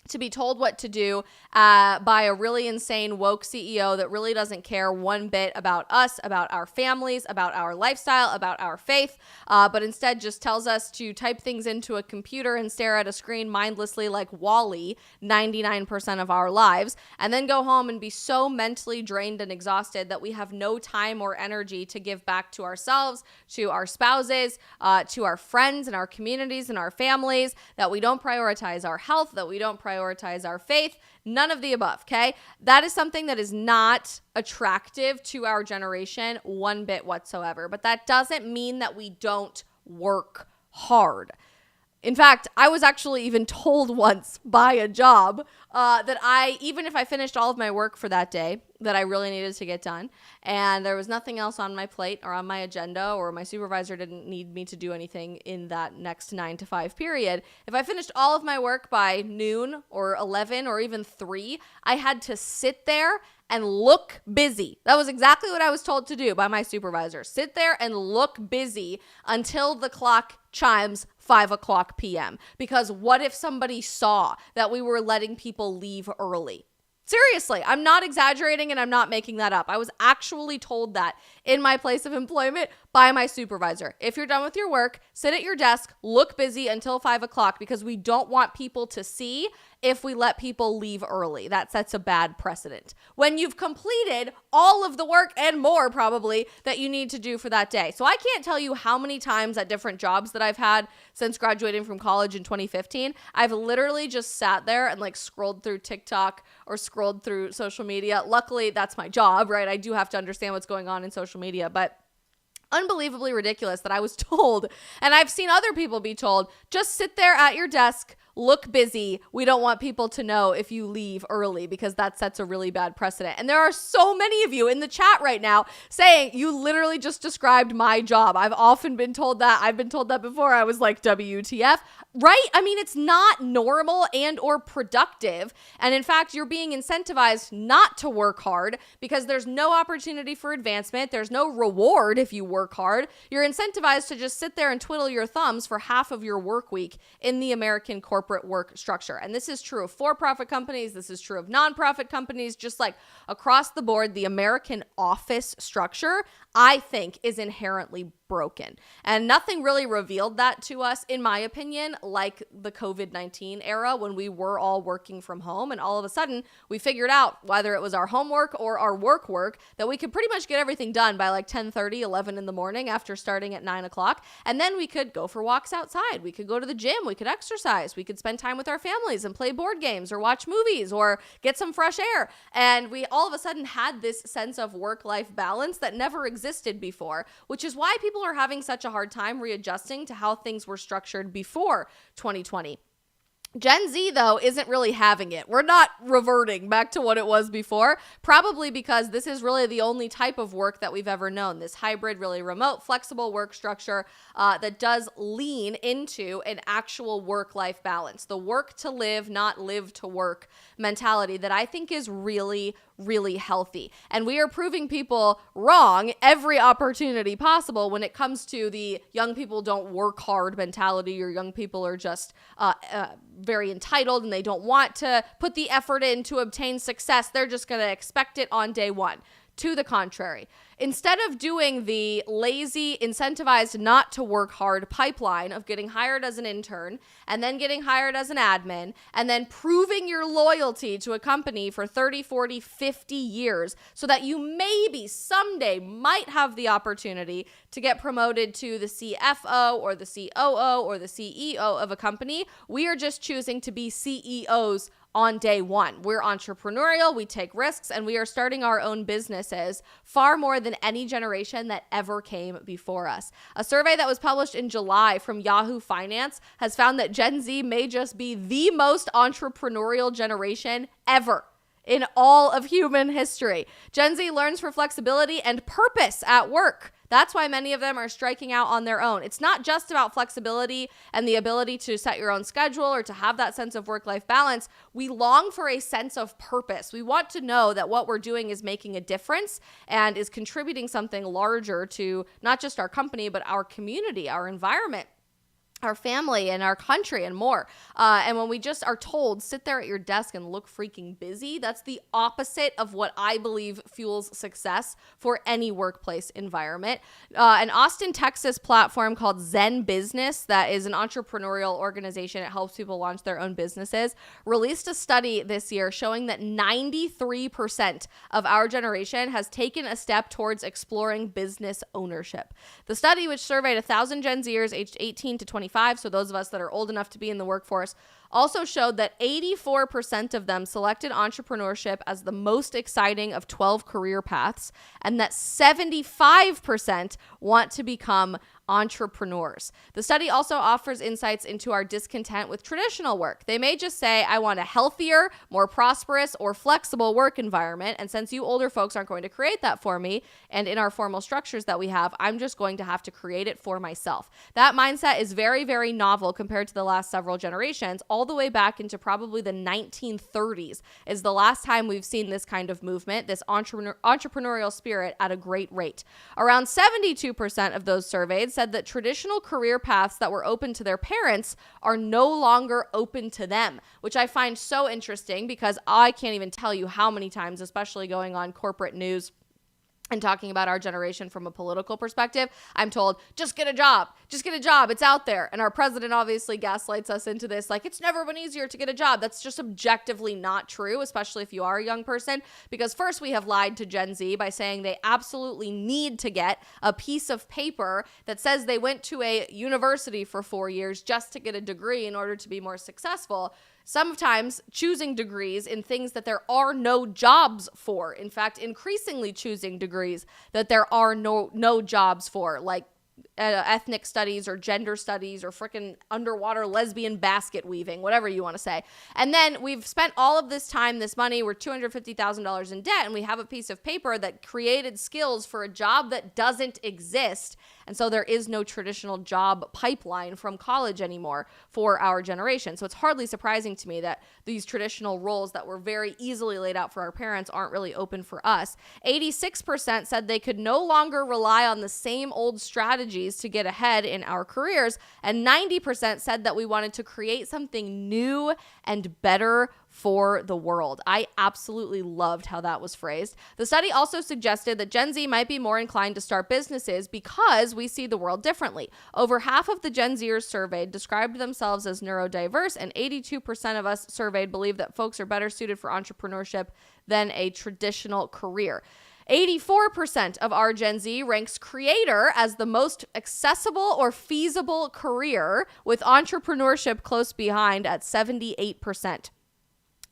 to be told what to do by a really insane woke CEO that really doesn't care one bit about us, about our families, about our lifestyle, about our faith, but instead just tells us to type things into a computer and stare at a screen mindlessly like Wall-E 99% of our lives, and then go home and be so mentally drained and exhausted that we have no time or energy to give back to ourselves, to our spouses, to our friends and our communities and our families, that we don't prioritize our health, that we don't prioritize our faith, none of the above, okay? That is something that is not attractive to our generation one bit whatsoever, but that doesn't mean that we don't work hard. In fact, I was actually even told once by a job that even if I finished all of my work for that day that I really needed to get done, and there was nothing else on my plate or on my agenda, or my supervisor didn't need me to do anything in that next 9 to 5 period, if I finished all of my work by noon or 11 or even 3, I had to sit there and look busy. That was exactly what I was told to do by my supervisor. Sit there and look busy until the clock chimes 5:00 p.m. Because what if somebody saw that we were letting people leave early? Seriously, I'm not exaggerating and I'm not making that up. I was actually told that in my place of employment by my supervisor. If you're done with your work, sit at your desk, look busy until 5:00, because we don't want people to see if we let people leave early. That sets a bad precedent. When you've completed all of the work and more probably that you need to do for that day. So I can't tell you how many times at different jobs that I've had since graduating from college in 2015, I've literally just sat there and like scrolled through TikTok or scrolled through social media. Luckily, that's my job, right? I do have to understand what's going on in social media, but unbelievably ridiculous that I was told, and I've seen other people be told, just sit there at your desk, look busy. We don't want people to know if you leave early, because that sets a really bad precedent. And there are so many of you in the chat right now saying you literally just described my job. I've often been told that. I've been told that before. I was like, WTF, right? I mean, it's not normal and or productive. And in fact, you're being incentivized not to work hard because there's no opportunity for advancement. There's no reward if you work hard. You're incentivized to just sit there and twiddle your thumbs for half of your work week in the American corporate work structure. And this is true of for-profit companies. This is true of nonprofit companies, just like across the board. The American office structure, I think, is inherently broken. And nothing really revealed that to us, in my opinion, like the COVID-19 era when we were all working from home. And all of a sudden, we figured out, whether it was our homework or our work, that we could pretty much get everything done by like 10:30, 11 in the morning after starting at 9 o'clock. And then we could go for walks outside. We could go to the gym. We could exercise. We could spend time with our families and play board games or watch movies or get some fresh air. And we all of a sudden had this sense of work-life balance that never existed before, which is why people are having such a hard time readjusting to how things were structured before 2020. Gen Z, though, isn't really having it. We're not reverting back to what it was before, probably because this is really the only type of work that we've ever known, this hybrid, really remote, flexible work structure that does lean into an actual work-life balance, the work to live, not live to work mentality that I think is really, really healthy. And we are proving people wrong every opportunity possible when it comes to the young people don't work hard mentality, or young people are just very entitled and they don't want to put the effort in to obtain success. They're just going to expect it on day one. To the contrary, instead of doing the lazy, incentivized not to work hard pipeline of getting hired as an intern and then getting hired as an admin and then proving your loyalty to a company for 30, 40, 50 years so that you maybe someday might have the opportunity to get promoted to the CFO or the COO or the CEO of a company, we are just choosing to be CEOs on day one. We're entrepreneurial, we take risks, and we are starting our own businesses far more than any generation that ever came before us. A survey that was published in July from Yahoo Finance has found that Gen Z may just be the most entrepreneurial generation ever in all of human history. Gen Z learns for flexibility and purpose at work. That's why many of them are striking out on their own. It's not just about flexibility and the ability to set your own schedule or to have that sense of work-life balance. We long for a sense of purpose. We want to know that what we're doing is making a difference and is contributing something larger to not just our company, but our community, our environment, our family, and our country, and more. And when we just are told, sit there at your desk and look freaking busy, that's the opposite of what I believe fuels success for any workplace environment. An Austin, Texas platform called Zen Business, that is an entrepreneurial organization. It helps people launch their own businesses, released a study this year showing that 93% of our generation has taken a step towards exploring business ownership. The study, which surveyed 1,000 Gen Zers aged 18 to 25, so those of us that are old enough to be in the workforce, also showed that 84% of them selected entrepreneurship as the most exciting of 12 career paths, and that 75% want to become entrepreneurs. The study also offers insights into our discontent with traditional work. They may just say, I want a healthier, more prosperous, or flexible work environment, and since you older folks aren't going to create that for me, and in our formal structures that we have, I'm just going to have to create it for myself. That mindset is very, very novel compared to the last several generations. All the way back into probably the 1930s is the last time we've seen this kind of movement, this entrepreneurial spirit at a great rate. Around 72% of those surveyed said that traditional career paths that were open to their parents are no longer open to them, which I find so interesting because I can't even tell you how many times, especially going on corporate news and talking about our generation from a political perspective, I'm told, just get a job, it's out there. And our president obviously gaslights us into this, like, it's never been easier to get a job. That's just objectively not true, especially if you are a young person, because first we have lied to Gen Z by saying they absolutely need to get a piece of paper that says they went to a university for 4 years just to get a degree in order to be more successful. Sometimes choosing degrees in things that there are no jobs for. In fact, increasingly choosing degrees that there are no jobs for, like ethnic studies or gender studies or freaking underwater lesbian basket weaving, whatever you want to say. And then we've spent all of this time, this money, we're $250,000 in debt, and we have a piece of paper that created skills for a job that doesn't exist. And so there is no traditional job pipeline from college anymore for our generation. So it's hardly surprising to me that these traditional roles that were very easily laid out for our parents aren't really open for us. 86% said they could no longer rely on the same old strategies to get ahead in our careers. And 90% said that we wanted to create something new and better for the world. I absolutely loved how that was phrased. The study also suggested that Gen Z might be more inclined to start businesses because we see the world differently. Over half of the Gen Zers surveyed described themselves as neurodiverse, and 82% of us surveyed believe that folks are better suited for entrepreneurship than a traditional career. 84% of our Gen Z ranks creator as the most accessible or feasible career, with entrepreneurship close behind at 78%.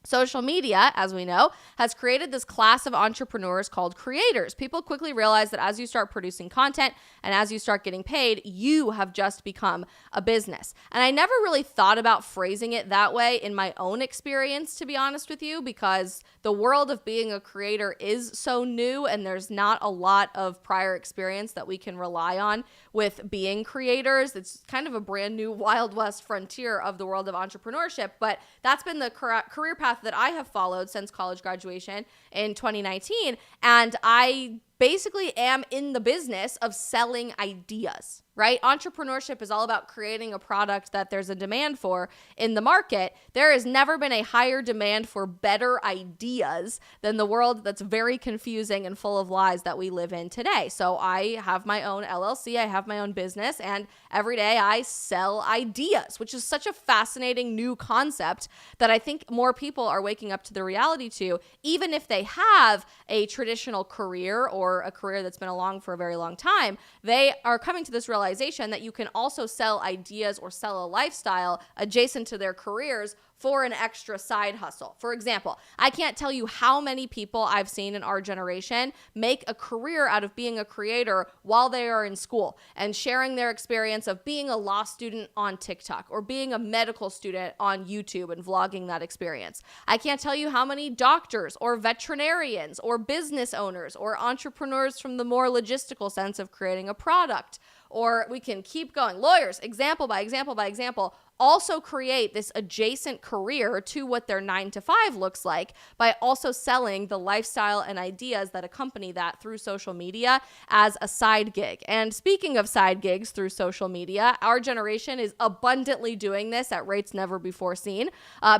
Social media, as we know, has created this class of entrepreneurs called creators. People quickly realize that as you start producing content and as you start getting paid, you have just become a business. And I never really thought about phrasing it that way in my own experience, to be honest with you, because the world of being a creator is so new and there's not a lot of prior experience that we can rely on with being creators. It's kind of a brand new Wild West frontier of the world of entrepreneurship, but that's been the career path path that I have followed since college graduation in 2019. And I basically am in the business of selling ideas, right? Entrepreneurship is all about creating a product that there's a demand for in the market. There has never been a higher demand for better ideas than the world that's very confusing and full of lies that we live in today. So I have my own LLC, I have my own business, and every day I sell ideas, which is such a fascinating new concept that I think more people are waking up to the reality to, even if they have a traditional career or a career that's been along for a very long time. They are coming to this realization that you can also sell ideas or sell a lifestyle adjacent to their careers for an extra side hustle. For example, I can't tell you how many people I've seen in our generation make a career out of being a creator while they are in school and sharing their experience of being a law student on TikTok or being a medical student on YouTube and vlogging that experience. I can't tell you how many doctors or veterinarians or business owners or entrepreneurs from the more logistical sense of creating a product. Or we can keep going. Lawyers, example by example by example, also create this adjacent career to what their 9-to-5 looks like by also selling the lifestyle and ideas that accompany that through social media as a side gig. And speaking of side gigs through social media, our generation is abundantly doing this at rates never before seen.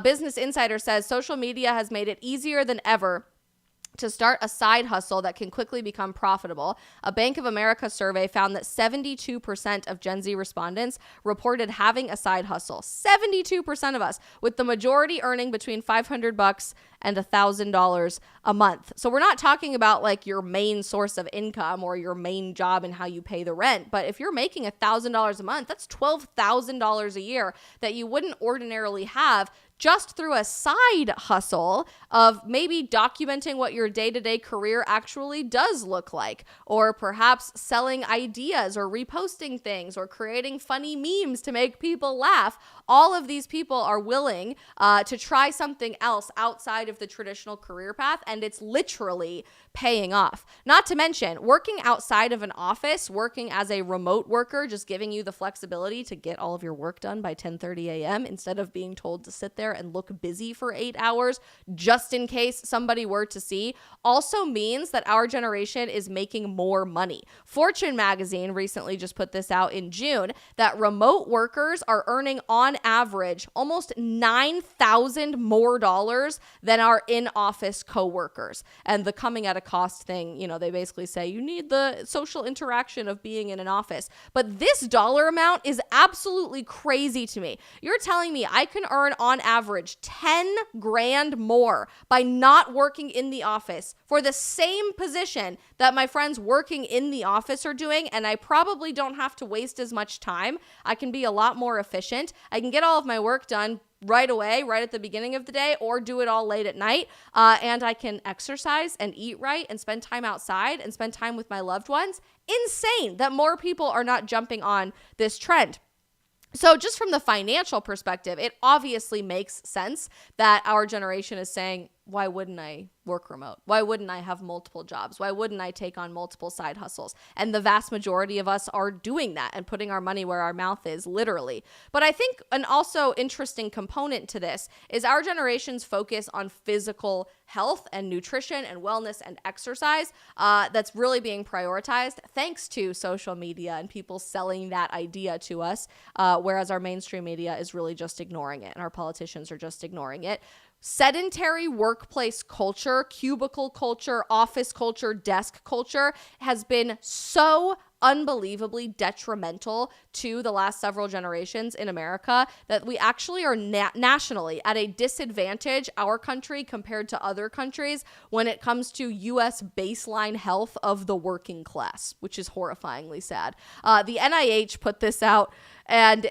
Business Insider says social media has made it easier than ever to start a side hustle that can quickly become profitable. A Bank of America survey found that 72% of Gen Z respondents reported having a side hustle. 72% of us, with the majority earning between $500 and $1,000 a month. So we're not talking about like your main source of income or your main job and how you pay the rent. But if you're making $1,000 a month, that's $12,000 a year that you wouldn't ordinarily have just through a side hustle of maybe documenting what your day-to-day career actually does look like, or perhaps selling ideas or reposting things or creating funny memes to make people laugh. All of these people are willing to try something else outside of the traditional career path, and it's literally paying off. Not to mention, working outside of an office, working as a remote worker, just giving you the flexibility to get all of your work done by 10:30 a.m. instead of being told to sit there and look busy for 8 hours just in case somebody were to see, also means that our generation is making more money. Fortune magazine recently just put this out in June that remote workers are earning on average almost $9,000 more dollars than our in-office coworkers. And the coming at a cost thing, you know, they basically say you need the social interaction of being in an office. But this dollar amount is absolutely crazy to me. You're telling me I can earn on average 10 grand more by not working in the office for the same position that my friends working in the office are doing, and I probably don't have to waste as much time. I can be a lot more efficient. I can get all of my work done right away, right at the beginning of the day, or do it all late at night. And I can exercise and eat right and spend time outside and spend time with my loved ones. Insane that more people are not jumping on this trend. So just from the financial perspective, it obviously makes sense that our generation is saying, why wouldn't I work remote? Why wouldn't I have multiple jobs? Why wouldn't I take on multiple side hustles? And the vast majority of us are doing that and putting our money where our mouth is, literally. But I think an also interesting component to this is our generation's focus on physical health and nutrition and wellness and exercise that's really being prioritized thanks to social media and people selling that idea to us, whereas our mainstream media is really just ignoring it and our politicians are just ignoring it. Sedentary workplace culture, cubicle culture, office culture, desk culture has been so unbelievably detrimental to the last several generations in America that we actually are nationally at a disadvantage, our country compared to other countries, when it comes to U.S. baseline health of the working class, which is horrifyingly sad. The NIH put this out, and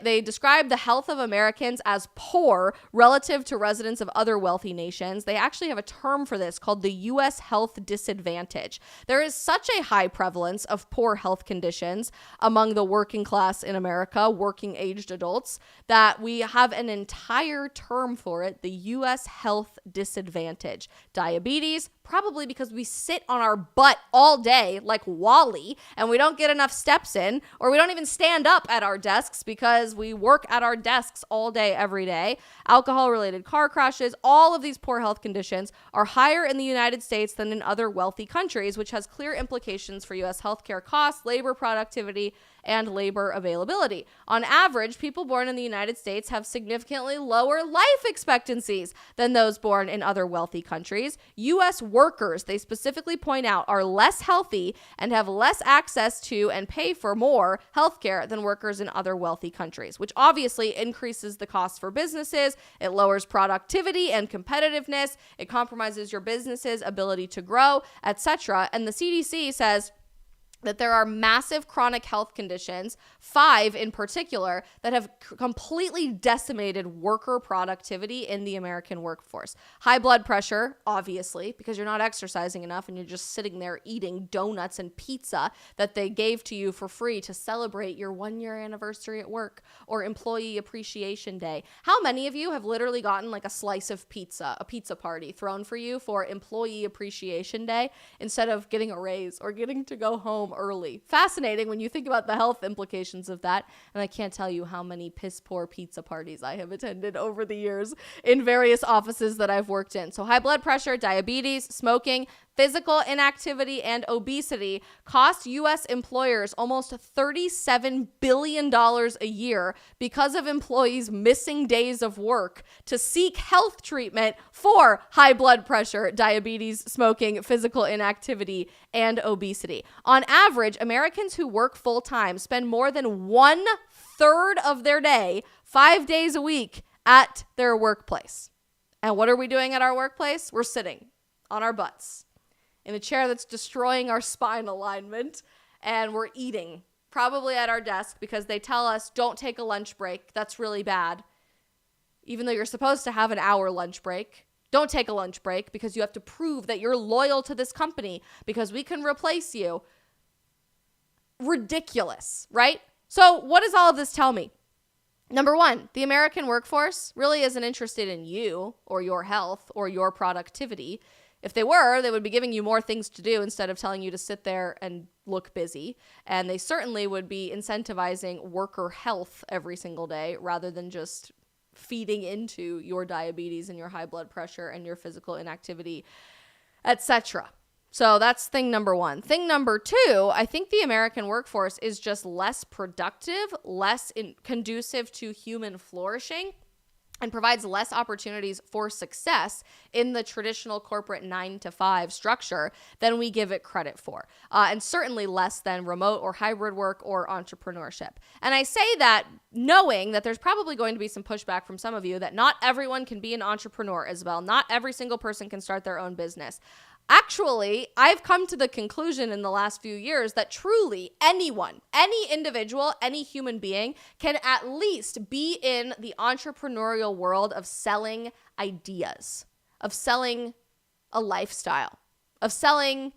they describe the health of Americans as poor relative to residents of other wealthy nations. They actually have a term for this called the U.S. health disadvantage. There is such a high prevalence of poor health conditions among the working class in America, working aged adults, that we have an entire term for it, the U.S. health disadvantage. Diabetes, probably because we sit on our butt all day like Wall-E and we don't get enough steps in, or we don't even stand up at our desks because we work at our desks all day, every day. Alcohol-related car crashes, all of these poor health conditions are higher in the United States than in other wealthy countries, which has clear implications for U.S. healthcare costs, labor productivity, and labor availability. On average, people born in the United States have significantly lower life expectancies than those born in other wealthy countries. U.S. workers, they specifically point out, are less healthy and have less access to and pay for more healthcare than workers in other wealthy countries, which obviously increases the cost for businesses. It lowers productivity and competitiveness. It compromises your business's ability to grow, etc. And the CDC says that there are massive chronic health conditions, 5 in particular, that have completely decimated worker productivity in the American workforce. High blood pressure, obviously, because you're not exercising enough and you're just sitting there eating donuts and pizza that they gave to you for free to celebrate your 1-year anniversary at work or Employee Appreciation Day. How many of you have literally gotten like a slice of pizza, a pizza party thrown for you for Employee Appreciation Day instead of getting a raise or getting to go home early? Fascinating when you think about the health implications of that. And I can't tell you how many piss poor pizza parties I have attended over the years in various offices that I've worked in. So high blood pressure, diabetes, smoking, physical inactivity, and obesity cost U.S. employers almost $37 billion a year because of employees missing days of work to seek health treatment for high blood pressure, diabetes, smoking, physical inactivity, and obesity. On average, Americans who work full-time spend more than 1/3 of their day, 5 days a week, at their workplace. And what are we doing at our workplace? We're sitting on our butts in a chair that's destroying our spine alignment, and we're eating, probably at our desk, because they tell us don't take a lunch break. That's really bad. Even though you're supposed to have an hour lunch break, don't take a lunch break because you have to prove that you're loyal to this company because we can replace you. Ridiculous, right? So what does all of this tell me? Number one, the American workforce really isn't interested in you or your health or your productivity. If they were, they would be giving you more things to do instead of telling you to sit there and look busy. And they certainly would be incentivizing worker health every single day rather than just feeding into your diabetes and your high blood pressure and your physical inactivity, etc. So that's thing number one. Thing number two, I think the American workforce is just less productive, less conducive to human flourishing, and provides less opportunities for success in the traditional corporate 9-to-5 structure than we give it credit for. And certainly less than remote or hybrid work or entrepreneurship. And I say that knowing that there's probably going to be some pushback from some of you that not everyone can be an entrepreneur, Isabel. Not every single person can start their own business. Actually, I've come to the conclusion in the last few years that truly anyone, any individual, any human being can at least be in the entrepreneurial world of selling ideas, of selling a lifestyle, of selling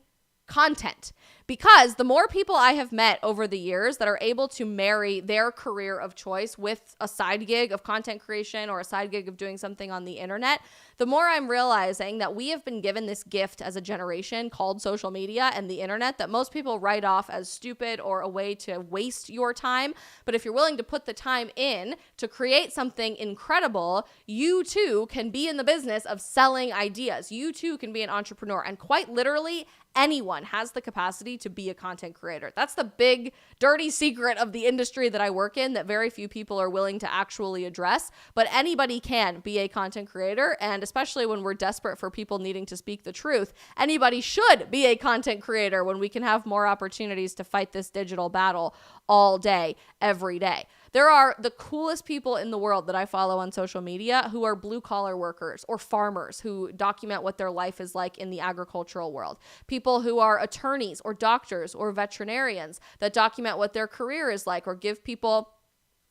content. Because the more people I have met over the years that are able to marry their career of choice with a side gig of content creation or a side gig of doing something on the internet, the more I'm realizing that we have been given this gift as a generation called social media and the internet that most people write off as stupid or a way to waste your time. But if you're willing to put the time in to create something incredible, you too can be in the business of selling ideas. You too can be an entrepreneur. And quite literally, anyone has the capacity to be a content creator. That's the big, dirty secret of the industry that I work in that very few people are willing to actually address. But anybody can be a content creator, and especially when we're desperate for people needing to speak the truth, anybody should be a content creator when we can have more opportunities to fight this digital battle all day, every day. There are the coolest people in the world that I follow on social media who are blue-collar workers or farmers who document what their life is like in the agricultural world. People who are attorneys or doctors or veterinarians that document what their career is like or give people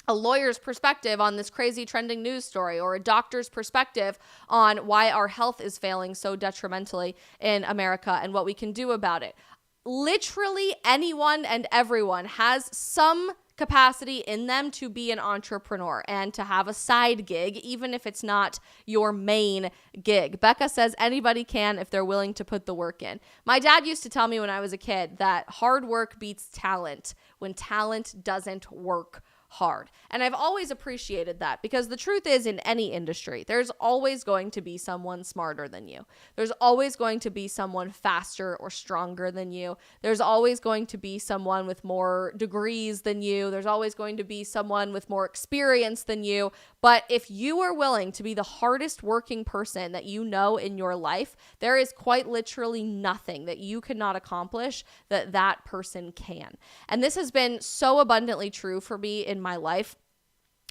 a lawyer's perspective on this crazy trending news story or a doctor's perspective on why our health is failing so detrimentally in America and what we can do about it. Literally anyone and everyone has some capacity in them to be an entrepreneur and to have a side gig, even if it's not your main gig. Becca says anybody can if they're willing to put the work in. My dad used to tell me when I was a kid that hard work beats talent when talent doesn't work hard. And I've always appreciated that, because the truth is, in any industry, there's always going to be someone smarter than you. There's always going to be someone faster or stronger than you. There's always going to be someone with more degrees than you. There's always going to be someone with more experience than you. But if you are willing to be the hardest working person that you know in your life, there is quite literally nothing that you cannot accomplish that that person can. And this has been so abundantly true for me in my life.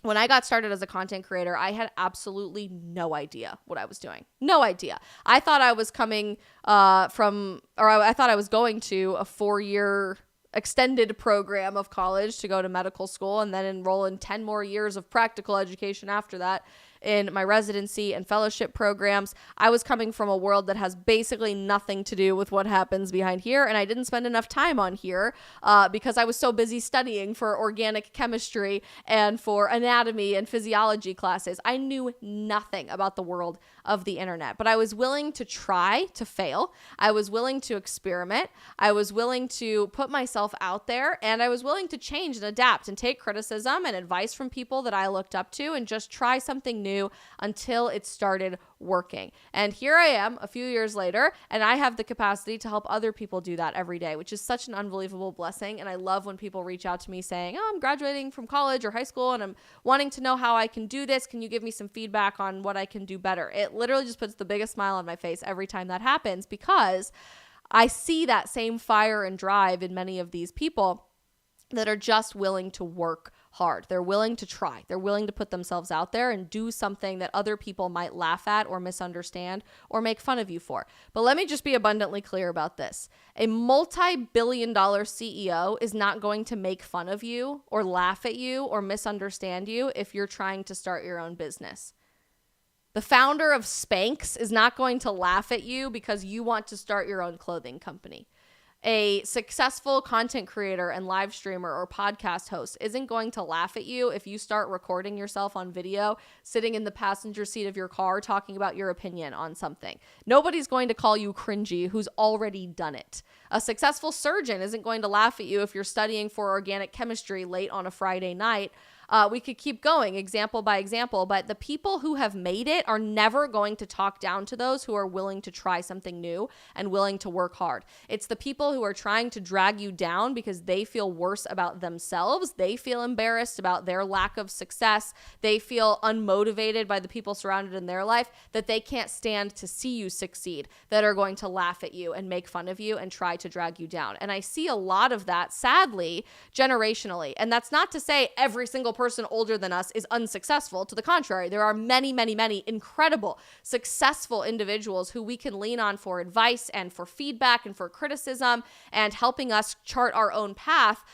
When I got started as a content creator, I had absolutely no idea what I was doing. No idea. I thought I was coming I thought I was going to a 4-year extended program of college to go to medical school and then enroll in 10 more years of practical education after that in my residency and fellowship programs. I was coming from a world that has basically nothing to do with what happens behind here, and I didn't spend enough time on here because I was so busy studying for organic chemistry and for anatomy and physiology classes. I knew nothing about the world of the internet, but I was willing to try to fail. I was willing to experiment. I was willing to put myself out there, and I was willing to change and adapt and take criticism and advice from people that I looked up to and just try something new until it started working. And here I am a few years later, and I have the capacity to help other people do that every day, which is such an unbelievable blessing. And I love when people reach out to me saying, oh, I'm graduating from college or high school and I'm wanting to know how I can do this. Can you give me some feedback on what I can do better? It literally just puts the biggest smile on my face every time that happens, because I see that same fire and drive in many of these people that are just willing to work hard. They're willing to try. They're willing to put themselves out there and do something that other people might laugh at or misunderstand or make fun of you for. But let me just be abundantly clear about this. A multi-billion-dollar CEO is not going to make fun of you or laugh at you or misunderstand you if you're trying to start your own business. The founder of Spanx is not going to laugh at you because you want to start your own clothing company. A successful content creator and live streamer or podcast host isn't going to laugh at you if you start recording yourself on video, sitting in the passenger seat of your car, talking about your opinion on something. Nobody's going to call you cringy who's already done it. A successful surgeon isn't going to laugh at you if you're studying for organic chemistry late on a Friday night. We could keep going example by example, but the people who have made it are never going to talk down to those who are willing to try something new and willing to work hard. It's the people who are trying to drag you down because they feel worse about themselves. They feel embarrassed about their lack of success. They feel unmotivated by the people surrounded in their life, that they can't stand to see you succeed, that are going to laugh at you and make fun of you and try to drag you down. And I see a lot of that, sadly, generationally. And that's not to say every single person older than us is unsuccessful. To the contrary, there are many, many, many incredible, successful individuals who we can lean on for advice and for feedback and for criticism and helping us chart our own path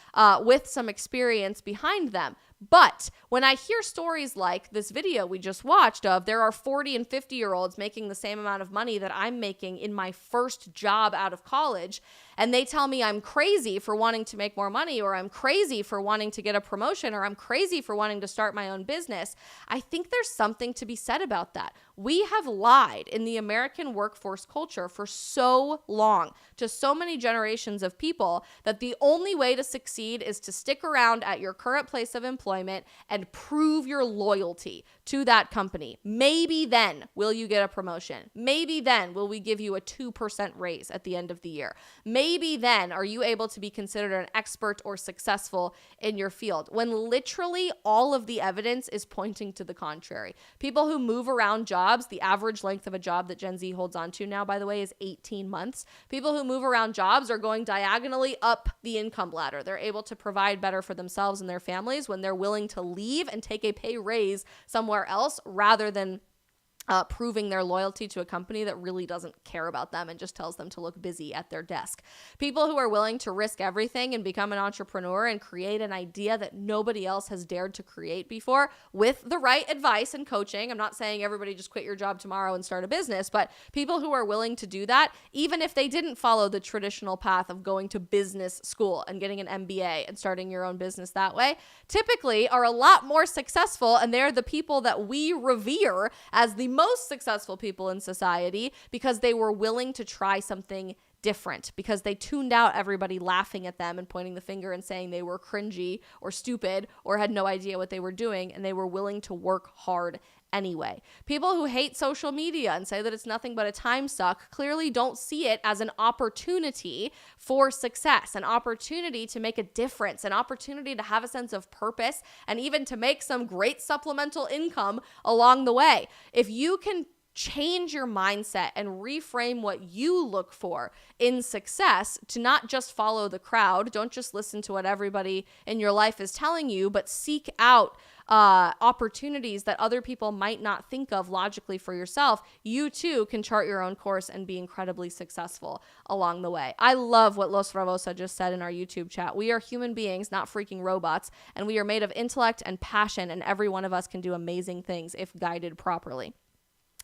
with some experience behind them. But when I hear stories like this video we just watched of there are 40 and 50-year-olds making the same amount of money that I'm making in my first job out of college, and they tell me I'm crazy for wanting to make more money, or I'm crazy for wanting to get a promotion, or I'm crazy for wanting to start my own business, I think there's something to be said about that. We have lied in the American workforce culture for so long to so many generations of people that the only way to succeed is to stick around at your current place of employment and prove your loyalty to that company. Maybe then will you get a promotion. Maybe then will we give you a 2% raise at the end of the year. Maybe then are you able to be considered an expert or successful in your field, when literally all of the evidence is pointing to the contrary. People who move around jobs, the average length of a job that Gen Z holds on to now, by the way, is 18 months. People who move around jobs are going diagonally up the income ladder. They're able to provide better for themselves and their families when they're willing to leave and take a pay raise somewhere else rather than proving their loyalty to a company that really doesn't care about them and just tells them to look busy at their desk. People who are willing to risk everything and become an entrepreneur and create an idea that nobody else has dared to create before with the right advice and coaching. I'm not saying everybody just quit your job tomorrow and start a business, but people who are willing to do that, even if they didn't follow the traditional path of going to business school and getting an MBA and starting your own business that way, typically are a lot more successful, and they're the people that we revere as the most successful people in society because they were willing to try something different, because they tuned out everybody laughing at them and pointing the finger and saying they were cringy or stupid or had no idea what they were doing, and they were willing to work hard anyway. People who hate social media and say that it's nothing but a time suck clearly don't see it as an opportunity for success, an opportunity to make a difference, an opportunity to have a sense of purpose, and even to make some great supplemental income along the way. If you can change your mindset and reframe what you look for in success to not just follow the crowd, don't just listen to what everybody in your life is telling you, but seek out opportunities that other people might not think of logically for yourself, you too can chart your own course and be incredibly successful along the way. I love what Los Ravosa just said in our YouTube chat. We are human beings, not freaking robots, and we are made of intellect and passion, and every one of us can do amazing things if guided properly.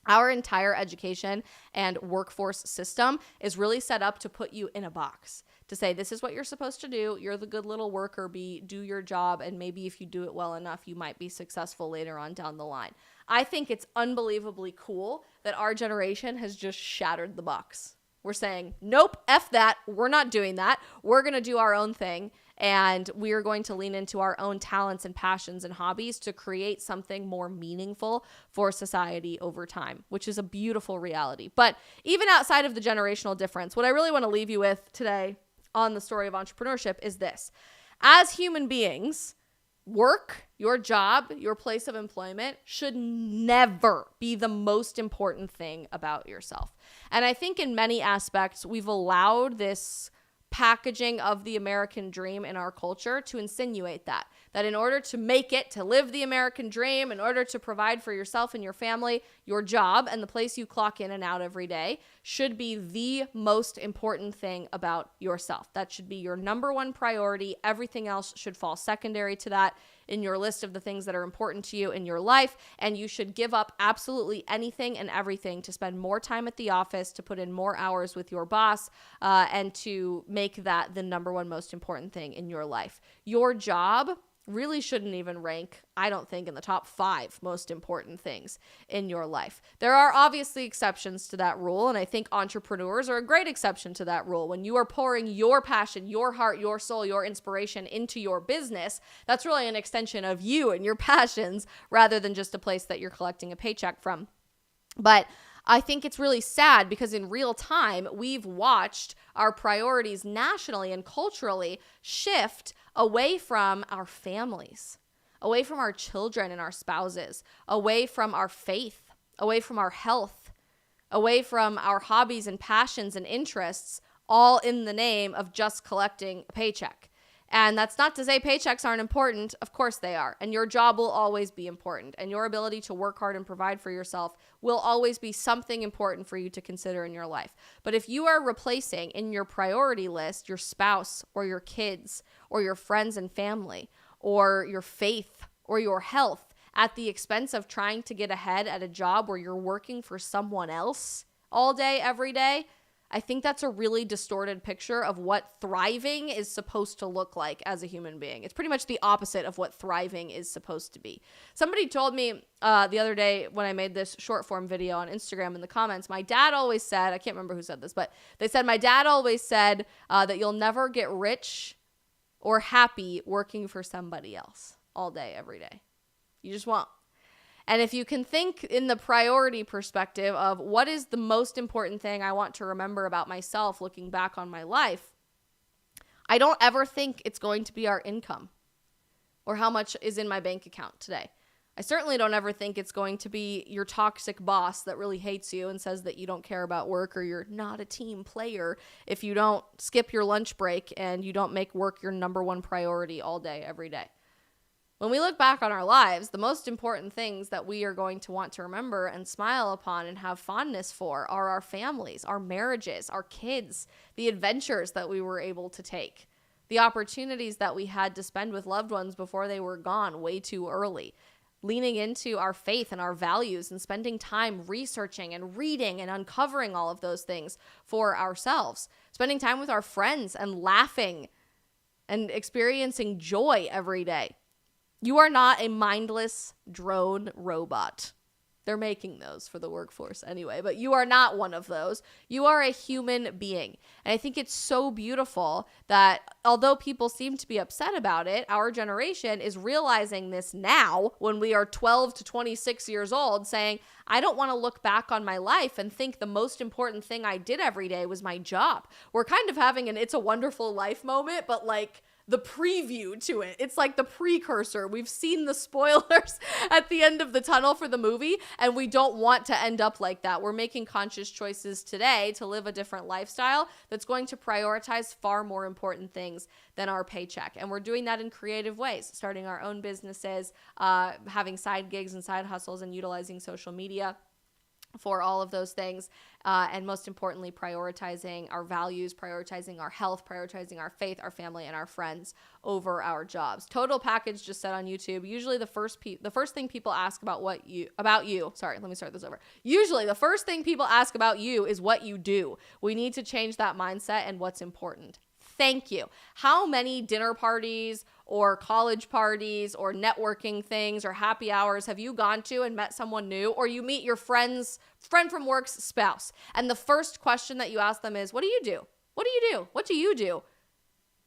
Our entire education and workforce system is really set up to put you in a box, to say, this is what you're supposed to do. You're the good little worker bee, do your job. And maybe if you do it well enough, you might be successful later on down the line. I think it's unbelievably cool that our generation has just shattered the box. We're saying, nope, F that. We're not doing that. We're going to do our own thing. And we are going to lean into our own talents and passions and hobbies to create something more meaningful for society over time, which is a beautiful reality. But even outside of the generational difference, what I really want to leave you with today on the story of entrepreneurship is this. As human beings, work, your job, your place of employment should never be the most important thing about yourself. And I think in many aspects, we've allowed this packaging of the American dream in our culture to insinuate that in order to make it, to live the American dream, in order to provide for yourself and your family, your job and the place you clock in and out every day should be the most important thing about yourself. That should be your number one priority. Everything else should fall secondary to that in your list of the things that are important to you in your life, and you should give up absolutely anything and everything to spend more time at the office, to put in more hours with your boss, and to make that the number one most important thing in your life. Your job really shouldn't even rank, I don't think, in the top 5 most important things in your life. There are obviously exceptions to that rule, and I think entrepreneurs are a great exception to that rule. When you are pouring your passion, your heart, your soul, your inspiration into your business, that's really an extension of you and your passions rather than just a place that you're collecting a paycheck from. But I think it's really sad because in real time, we've watched our priorities nationally and culturally shift away from our families, away from our children and our spouses, away from our faith, away from our health, away from our hobbies and passions and interests, all in the name of just collecting a paycheck. And that's not to say paychecks aren't important. Of course they are. And your job will always be important. And your ability to work hard and provide for yourself will always be something important for you to consider in your life. But if you are replacing in your priority list your spouse or your kids or your friends and family or your faith or your health at the expense of trying to get ahead at a job where you're working for someone else all day, every day, I think that's a really distorted picture of what thriving is supposed to look like as a human being. It's pretty much the opposite of what thriving is supposed to be. Somebody told me the other day when I made this short form video on Instagram in the comments, my dad always said, I can't remember who said this, but they said my dad always said that you'll never get rich or happy working for somebody else all day, every day. You just won't. And if you can think in the priority perspective of what is the most important thing I want to remember about myself looking back on my life, I don't ever think it's going to be our income or how much is in my bank account today. I certainly don't ever think it's going to be your toxic boss that really hates you and says that you don't care about work or you're not a team player if you don't skip your lunch break and you don't make work your number one priority all day, every day. When we look back on our lives, the most important things that we are going to want to remember and smile upon and have fondness for are our families, our marriages, our kids, the adventures that we were able to take, the opportunities that we had to spend with loved ones before they were gone way too early, leaning into our faith and our values and spending time researching and reading and uncovering all of those things for ourselves, spending time with our friends and laughing and experiencing joy every day. You are not a mindless drone robot. They're making those for the workforce anyway, but you are not one of those. You are a human being. And I think it's so beautiful that although people seem to be upset about it, our generation is realizing this now when we are 12 to 26 years old, saying, I don't want to look back on my life and think the most important thing I did every day was my job. We're kind of having an It's a Wonderful Life moment, but like the preview to it. It's like the precursor. We've seen the spoilers at the end of the tunnel for the movie, and we don't want to end up like that. We're making conscious choices today to live a different lifestyle that's going to prioritize far more important things than our paycheck. And we're doing that in creative ways, starting our own businesses, having side gigs and side hustles, and utilizing social media for all of those things, and most importantly, prioritizing our values, prioritizing our health, prioritizing our faith, our family, and our friends over our jobs. Total Package just said on YouTube, usually the first thing people ask about you. Sorry, let me start this over. Usually the first thing people ask about you is what you do. We need to change that mindset and what's important. Thank you. How many dinner parties or college parties or networking things or happy hours have you gone to and met someone new, or you meet your friend from work's spouse, and the first question that you ask them is, what do you do? What do you do? What do you do?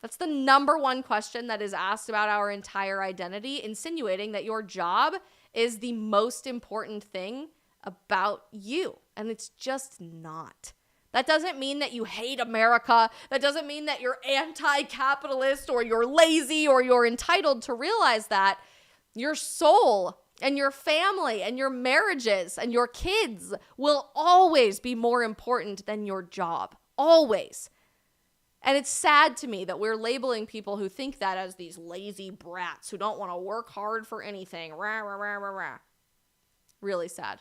That's the number one question that is asked about our entire identity, insinuating that your job is the most important thing about you. And it's just not. That doesn't mean that you hate America. That doesn't mean that you're anti-capitalist or you're lazy or you're entitled to realize that. Your soul and your family and your marriages and your kids will always be more important than your job. Always. And it's sad to me that we're labeling people who think that as these lazy brats who don't want to work hard for anything. Rah, rah, rah, rah, rah. Really sad.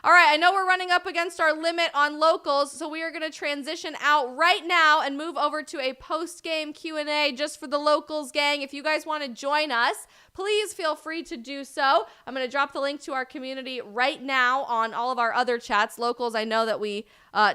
All right, I know we're running up against our limit on locals, so we are going to transition out right now and move over to a post-game Q&A just for the locals gang. If you guys want to join us, please feel free to do so. I'm going to drop the link to our community right now on all of our other chats. Locals, I know that we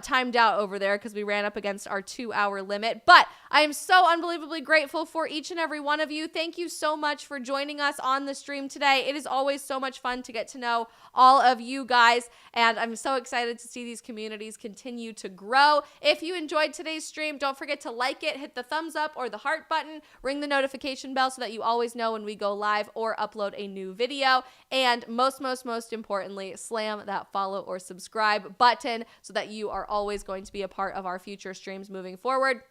timed out over there because we ran up against our 2-hour limit, but I am so unbelievably grateful for each and every one of you. Thank you so much for joining us on the stream today. It is always so much fun to get to know all of you guys, and I'm so excited to see these communities continue to grow. If you enjoyed today's stream, don't forget to like it, hit the thumbs up or the heart button, ring the notification bell so that you always know when we go live or upload a new video, and most importantly, slam that follow or subscribe button so that you are always going to be a part of our future streams moving forward.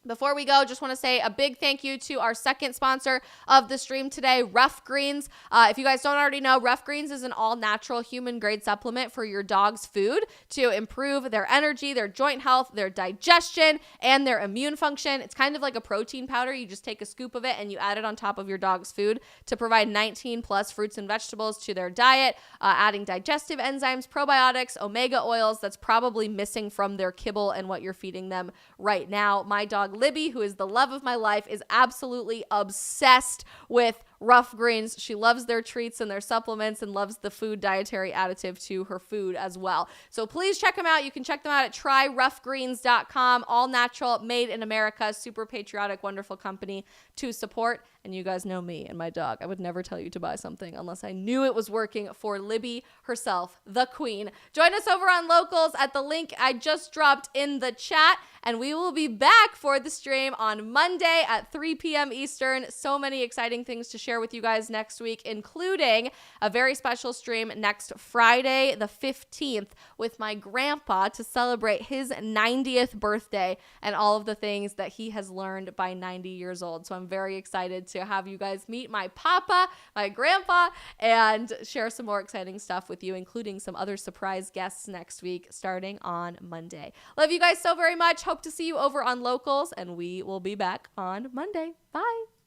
Before we go, just want to say a big thank you to our second sponsor of the stream today, Ruff Greens. If you guys don't already know, Ruff Greens is an all-natural human-grade supplement for your dog's food to improve their energy, their joint health, their digestion, and their immune function. It's kind of like a protein powder. You just take a scoop of it and you add it on top of your dog's food to provide 19 plus fruits and vegetables to their diet, adding digestive enzymes, probiotics, omega oils that's probably missing from their kibble and what you're feeding them right now. My dog Libby, who is the love of my life, is absolutely obsessed with Ruff Greens. She loves their treats and their supplements and loves the food dietary additive to her food as well. So please check them out. You can check them out at tryruffgreens.com. All natural, made in America, super patriotic, wonderful company to support. And you guys know me and my dog. I would never tell you to buy something unless I knew it was working for Libby herself, the queen. Join us over on Locals at the link I just dropped in the chat. And we will be back for the stream on Monday at 3 p.m. Eastern. So many exciting things to share with you guys next week, including a very special stream next Friday, the 15th, with my grandpa to celebrate his 90th birthday and all of the things that he has learned by 90 years old. So I'm very excited to have you guys meet my papa, my grandpa, and share some more exciting stuff with you, including some other surprise guests next week starting on Monday. Love you guys so very much. Hope to see you over on Locals, and we will be back on Monday. Bye.